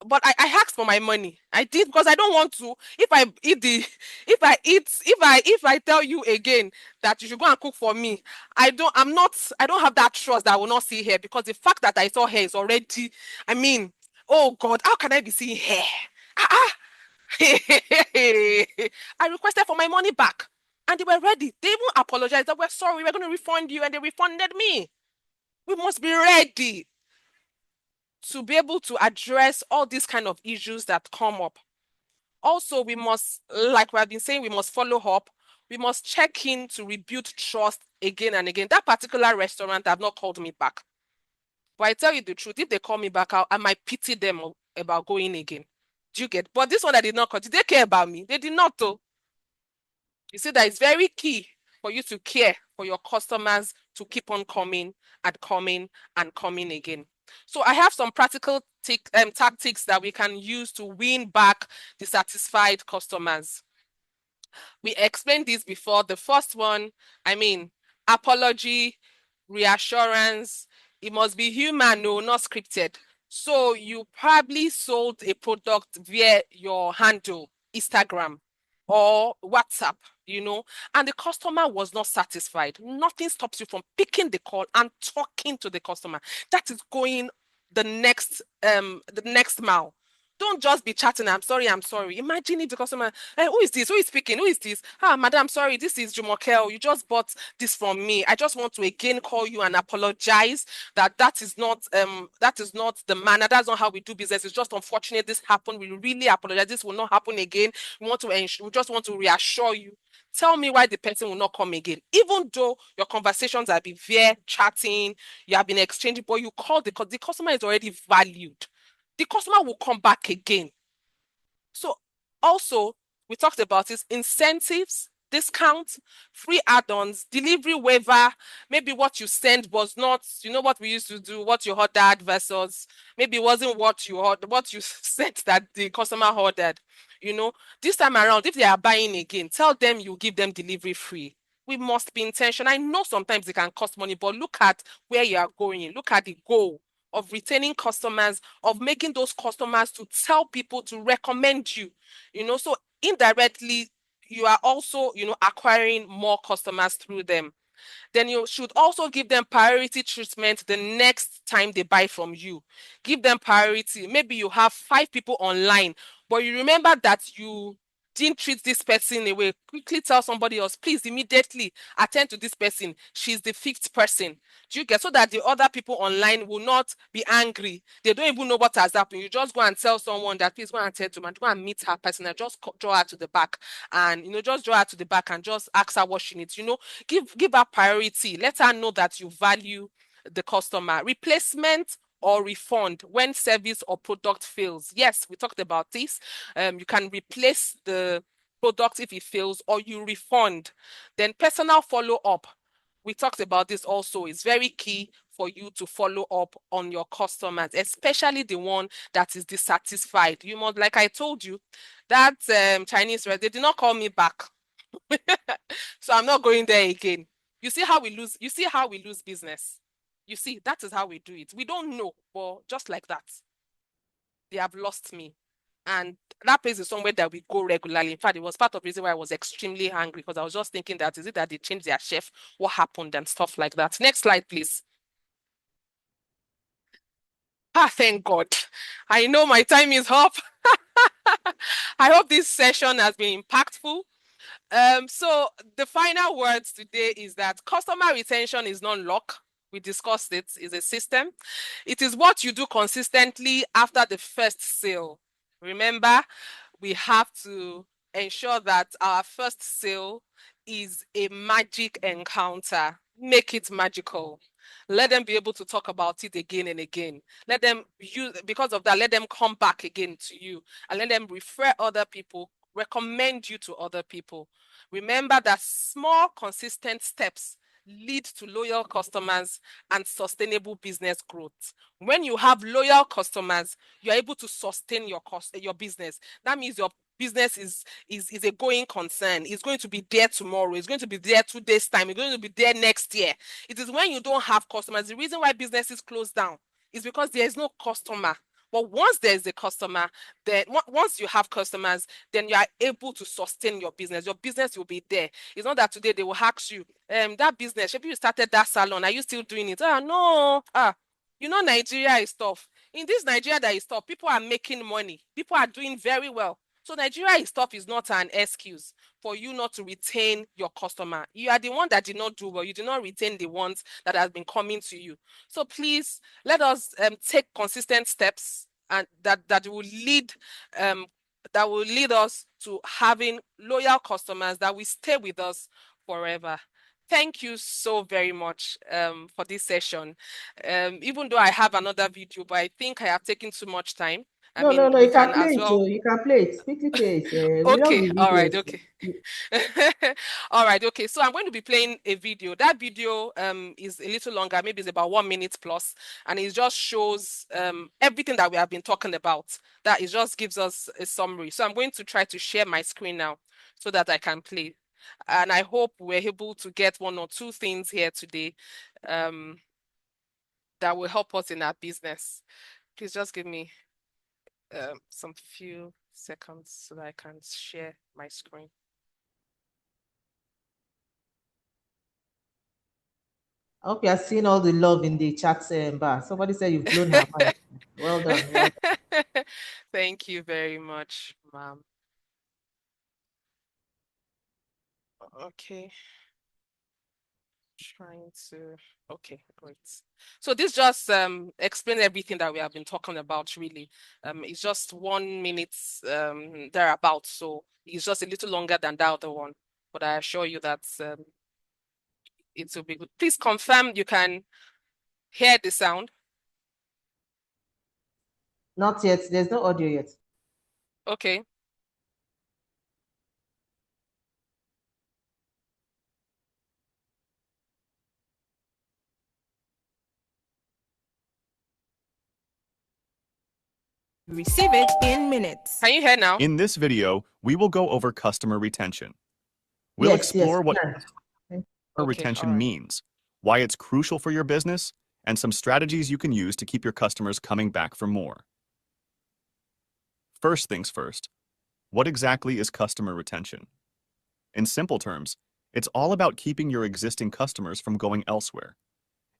But I asked for my money. I did because I don't want to. If I eat the, if I tell you again that you should go and cook for me, I don't have that trust that I will not see hair because the fact that I saw hair is already, oh God, how can I be seeing hair? Ah, ah. I requested for my money back and they were ready. They even apologized that we're sorry, we're going to refund you, and they refunded me. We must be ready to be able to address all these kind of issues that come up. Also, we must, like we have been saying, we must follow up. We must check in to rebuild trust again and again. That particular restaurant have not called me back. But I tell you the truth, if they call me back, I might pity them about going again. Do you get? But this one I did not call. Did they care about me? They did not though. You see, that is very key for you to care for your customers to keep on coming and coming and coming again. So I have some practical tactics that we can use to win back dissatisfied customers. We explained this before. The first one, apology, reassurance. It must be human, no, not scripted. So you probably sold a product via your handle, Instagram or WhatsApp, and the customer was not satisfied. Nothing stops you from picking the call and talking to the customer. That is going the next mile. Don't just be chatting. I'm sorry. Imagine if the customer, who is this? Who is speaking? Who is this? Madam, sorry, this is Jumokel. You just bought this from me. I just want to again call you and apologize that is not the manner. That's not how we do business. It's just unfortunate this happened. We really apologize. This will not happen again. We just want to reassure you. Tell me why the person will not come again. Even though your conversations have been via chatting, you have been exchanging, but you call the customer is already valued. The customer will come back again. So also, we talked about this, incentives, discounts, free add-ons, delivery waiver. Maybe what you sent was not, what we used to do, what you ordered versus maybe it wasn't what you sent that the customer ordered. This time around, if they are buying again, tell them you give them delivery free. We must be intentional. I know sometimes it can cost money, but look at where you are going. Look at the goal of retaining customers, of making those customers to tell people to recommend you. So indirectly, you are also, acquiring more customers through them. Then you should also give them priority treatment the next time they buy from you. Give them priority. Maybe you have 5 people online, but you remember that you didn't treat this person away. Quickly tell somebody else, please immediately attend to this person. She's the 5th person. Do you get? So that the other people online will not be angry. They don't even know what has happened. You just go and tell someone that please go and tell to go and meet her person and just draw her to the back and just draw her to the back and just ask her what she needs. Give her priority. Let her know that you value the customer. Replacement or refund when service or product fails. Yes, we talked about this. You can replace the product if it fails, or you refund. Then personal follow-up. We talked about this also. It's very key for you to follow up on your customers, especially the one that is dissatisfied. You must, like I told you, that Chinese, they did not call me back. So I'm not going there again. You see how we lose business. You see, that is how we do it. We don't know, but just like that, they have lost me. And that place is somewhere that we go regularly. In fact, it was part of the reason why I was extremely angry because I was just thinking that is it that they changed their chef? What happened and stuff like that. Next slide, please. Thank God. I know my time is up. I hope this session has been impactful. So the final words today is that customer retention is not luck. We discussed it, is a system. It is what you do consistently after the first sale. Remember, we have to ensure that our first sale is a magic encounter. Make it magical. let them be able to talk about it again and again. Let them use, because of that, let them come back again to you and let them refer other people, recommend you to other people. Remember that small, consistent steps lead to loyal customers and sustainable business growth. When you have loyal customers, you're able to sustain your business. That means your business is a going concern. It's going to be there tomorrow. It's going to be there 2 days' time. It's going to be there next year. It is when you don't have customers. The reason why businesses close down is because there is no customer. But once there is a customer, then once you have customers, then you are able to sustain your business. Your business will be there. It's not that today they will ask you, that business, maybe you started that salon, are you still doing it? No. You know, Nigeria is tough. In this Nigeria that is tough, people are making money. People are doing very well. So Nigeria is tough is not an excuse for you not to retain your customer. You are the one that did not do well. You did not retain the ones that have been coming to you. So please let us take consistent steps and that will lead us to having loyal customers that will stay with us forever. Thank you so very much for this session. Even though I have another video, but I think I have taken too much time. I mean, No, we you can can play as it. well. You can play it. Quickly play it. We love Okay, the all right, videos. okay. All right, okay. So I'm going to be playing a video. That video is a little longer, maybe it's about 1 minute plus, and it just shows everything that we have been talking about. That it just gives us a summary. So I'm going to try to share my screen now so that I can play. And I hope we're able to get 1 or 2 things here today that will help us in our business. Please just give me some few seconds so that I can share my screen. I hope you are seeing all the love in the chat bar. Somebody said you've blown her mind. Well done. Well done. Thank you very much, ma'am. Okay. Trying to, okay, great. So this just explains everything that we have been talking about, really. It's just 1 minute thereabout, so it's just a little longer than the other one, but I assure you that it will be good. Please confirm you can hear the sound. Not yet. There's no audio yet. Okay. Receive it in minutes. Can you hear now? In this video, we will go over customer retention. We'll explore what customer retention means, why it's crucial for your business, and some strategies you can use to keep your customers coming back for more. First things first, what exactly is customer retention? In simple terms, it's all about keeping your existing customers from going elsewhere.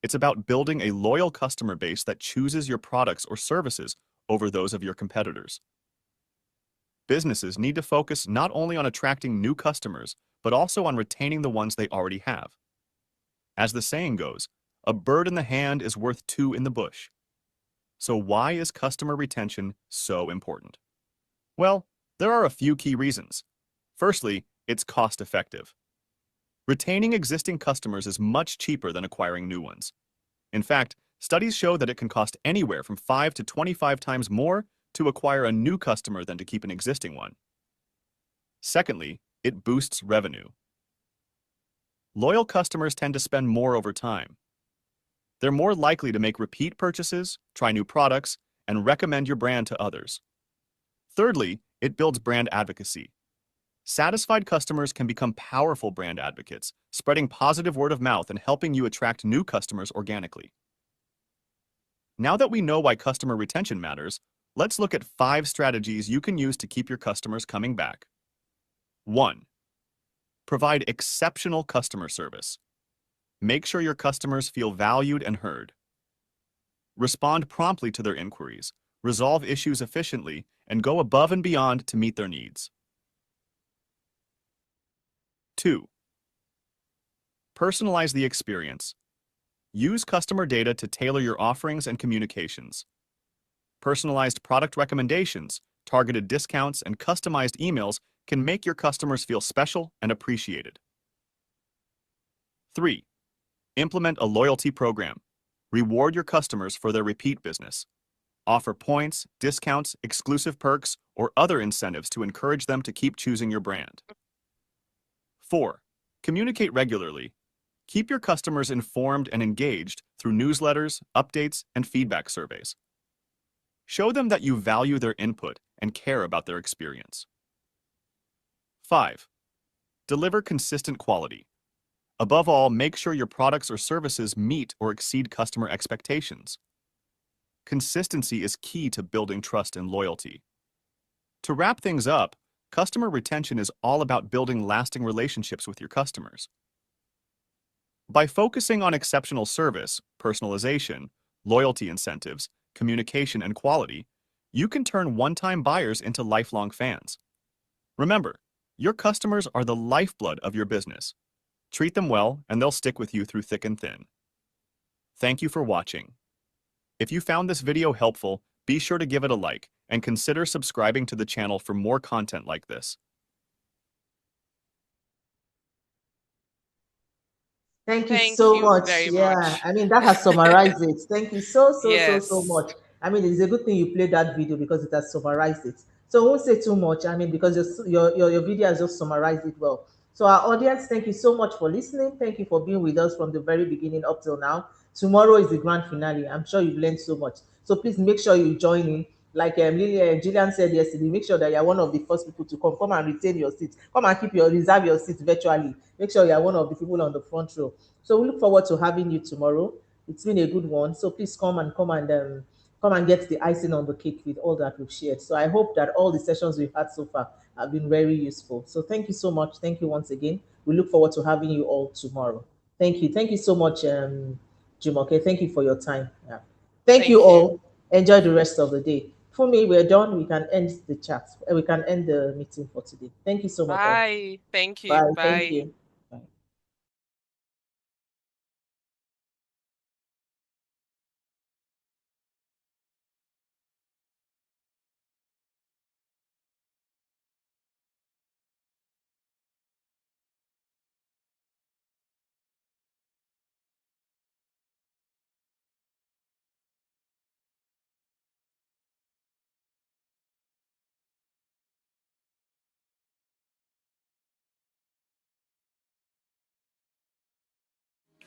It's about building a loyal customer base that chooses your products or services over those of your competitors. Businesses need to focus not only on attracting new customers, but also on retaining the ones they already have. As the saying goes, a bird in the hand is worth 2 in the bush. So why is customer retention so important? Well, there are a few key reasons. Firstly, it's cost-effective. Retaining existing customers is much cheaper than acquiring new ones. In fact, studies show that it can cost anywhere from 5 to 25 times more to acquire a new customer than to keep an existing one. Secondly, it boosts revenue. Loyal customers tend to spend more over time. They're more likely to make repeat purchases, try new products, and recommend your brand to others. Thirdly, it builds brand advocacy. Satisfied customers can become powerful brand advocates, spreading positive word of mouth and helping you attract new customers organically. Now that we know why customer retention matters, let's look at 5 strategies you can use to keep your customers coming back. 1. Provide exceptional customer service. Make sure your customers feel valued and heard. Respond promptly to their inquiries, resolve issues efficiently, and go above and beyond to meet their needs. 2. Personalize the experience. Use customer data to tailor your offerings and communications. Personalized product recommendations, targeted discounts, and customized emails can make your customers feel special and appreciated. 3. Implement a loyalty program. Reward your customers for their repeat business. Offer points, discounts, exclusive perks, or other incentives to encourage them to keep choosing your brand. 4. Communicate regularly. Keep your customers informed and engaged through newsletters, updates, and feedback surveys. Show them that you value their input and care about their experience. 5. Deliver consistent quality. Above all, make sure your products or services meet or exceed customer expectations. Consistency is key to building trust and loyalty. To wrap things up, customer retention is all about building lasting relationships with your customers. By focusing on exceptional service, personalization, loyalty incentives, communication, and quality, you can turn one-time buyers into lifelong fans. Remember, your customers are the lifeblood of your business. Treat them well, and they'll stick with you through thick and thin. Thank you for watching. If you found this video helpful, be sure to give it a like and consider subscribing to the channel for more content like this. Thank you Thank so you much. very Yeah, much. I mean, that has summarized it. Thank you so Yes. much. I mean, it's a good thing you played that video because it has summarized it. So I won't say too much. I mean, because your video has just summarized it well. So our audience, thank you so much for listening. Thank you for being with us from the very beginning up till now. Tomorrow is the grand finale. I'm sure you've learned so much. So please make sure you join in. Like Gillian said yesterday, make sure that you're one of the first people to come. Come and retain your seat. Come and reserve your seat virtually. Make sure you're one of the people on the front row. So we look forward to having you tomorrow. It's been a good one. So please come and get the icing on the cake with all that we've shared. So I hope that all the sessions we've had so far have been very useful. So thank you so much. Thank you once again. We look forward to having you all tomorrow. Thank you. Thank you so much, Jumoke. Thank you for your time. Yeah. Thank you all. Enjoy the rest of the day. For me, we're done. We can end the chat. We can end the meeting for today. Thank you so much. Bye. Thank you. Bye. Bye. Thank you.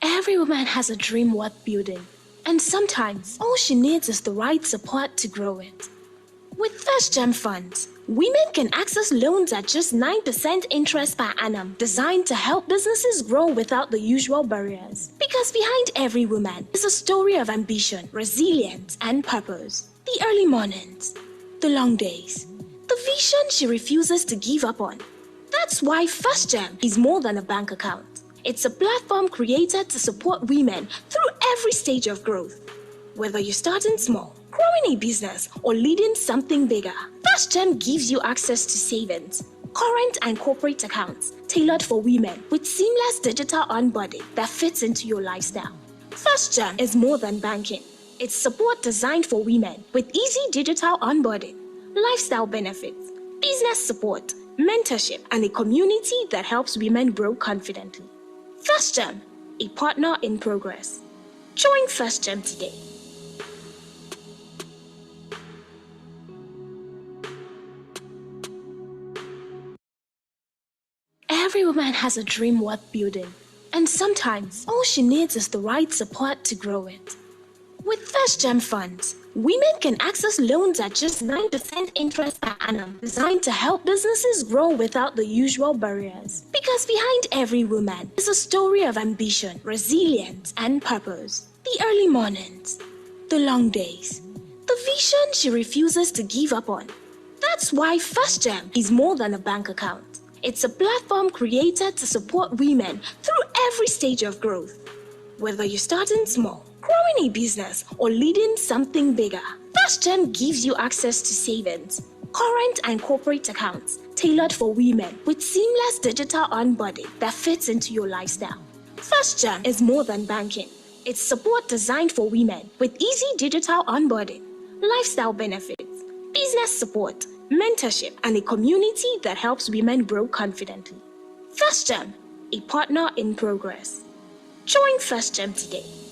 Every woman has a dream worth building, and sometimes all she needs is the right support to grow it. With First Gem Funds, women can access loans at just 9% interest per annum, designed to help businesses grow without the usual barriers. Because behind every woman is a story of ambition, resilience, and purpose. The early mornings, the long days, the vision she refuses to give up on. That's why First Gem is more than a bank account. It's a platform created to support women through every stage of growth. Whether you're starting small, growing a business, or leading something bigger, First Gem gives you access to savings, current and corporate accounts tailored for women with seamless digital onboarding that fits into your lifestyle. First Gem is more than banking. It's support designed for women with easy digital onboarding, lifestyle benefits, business support, mentorship, and a community that helps women grow confidently. First Gem, a partner in progress. Join First Gem today. Every woman has a dream worth building, and sometimes all she needs is the right support to grow it. With First Gem Funds, women can access loans at just 9% interest per annum, designed to help businesses grow without the usual barriers. Because behind every woman is a story of ambition, resilience, and purpose. The early mornings, the long days, the vision she refuses to give up on. That's why First Gem is more than a bank account. It's a platform created to support women through every stage of growth. Whether you're starting small, growing a business, or leading something bigger, First Gem gives you access to savings, current and corporate accounts tailored for women with seamless digital onboarding that fits into your lifestyle. First Gem is more than banking. It's support designed for women with easy digital onboarding, lifestyle benefits, business support, mentorship, and a community that helps women grow confidently. First Gem, a partner in progress. Join FirstGem today.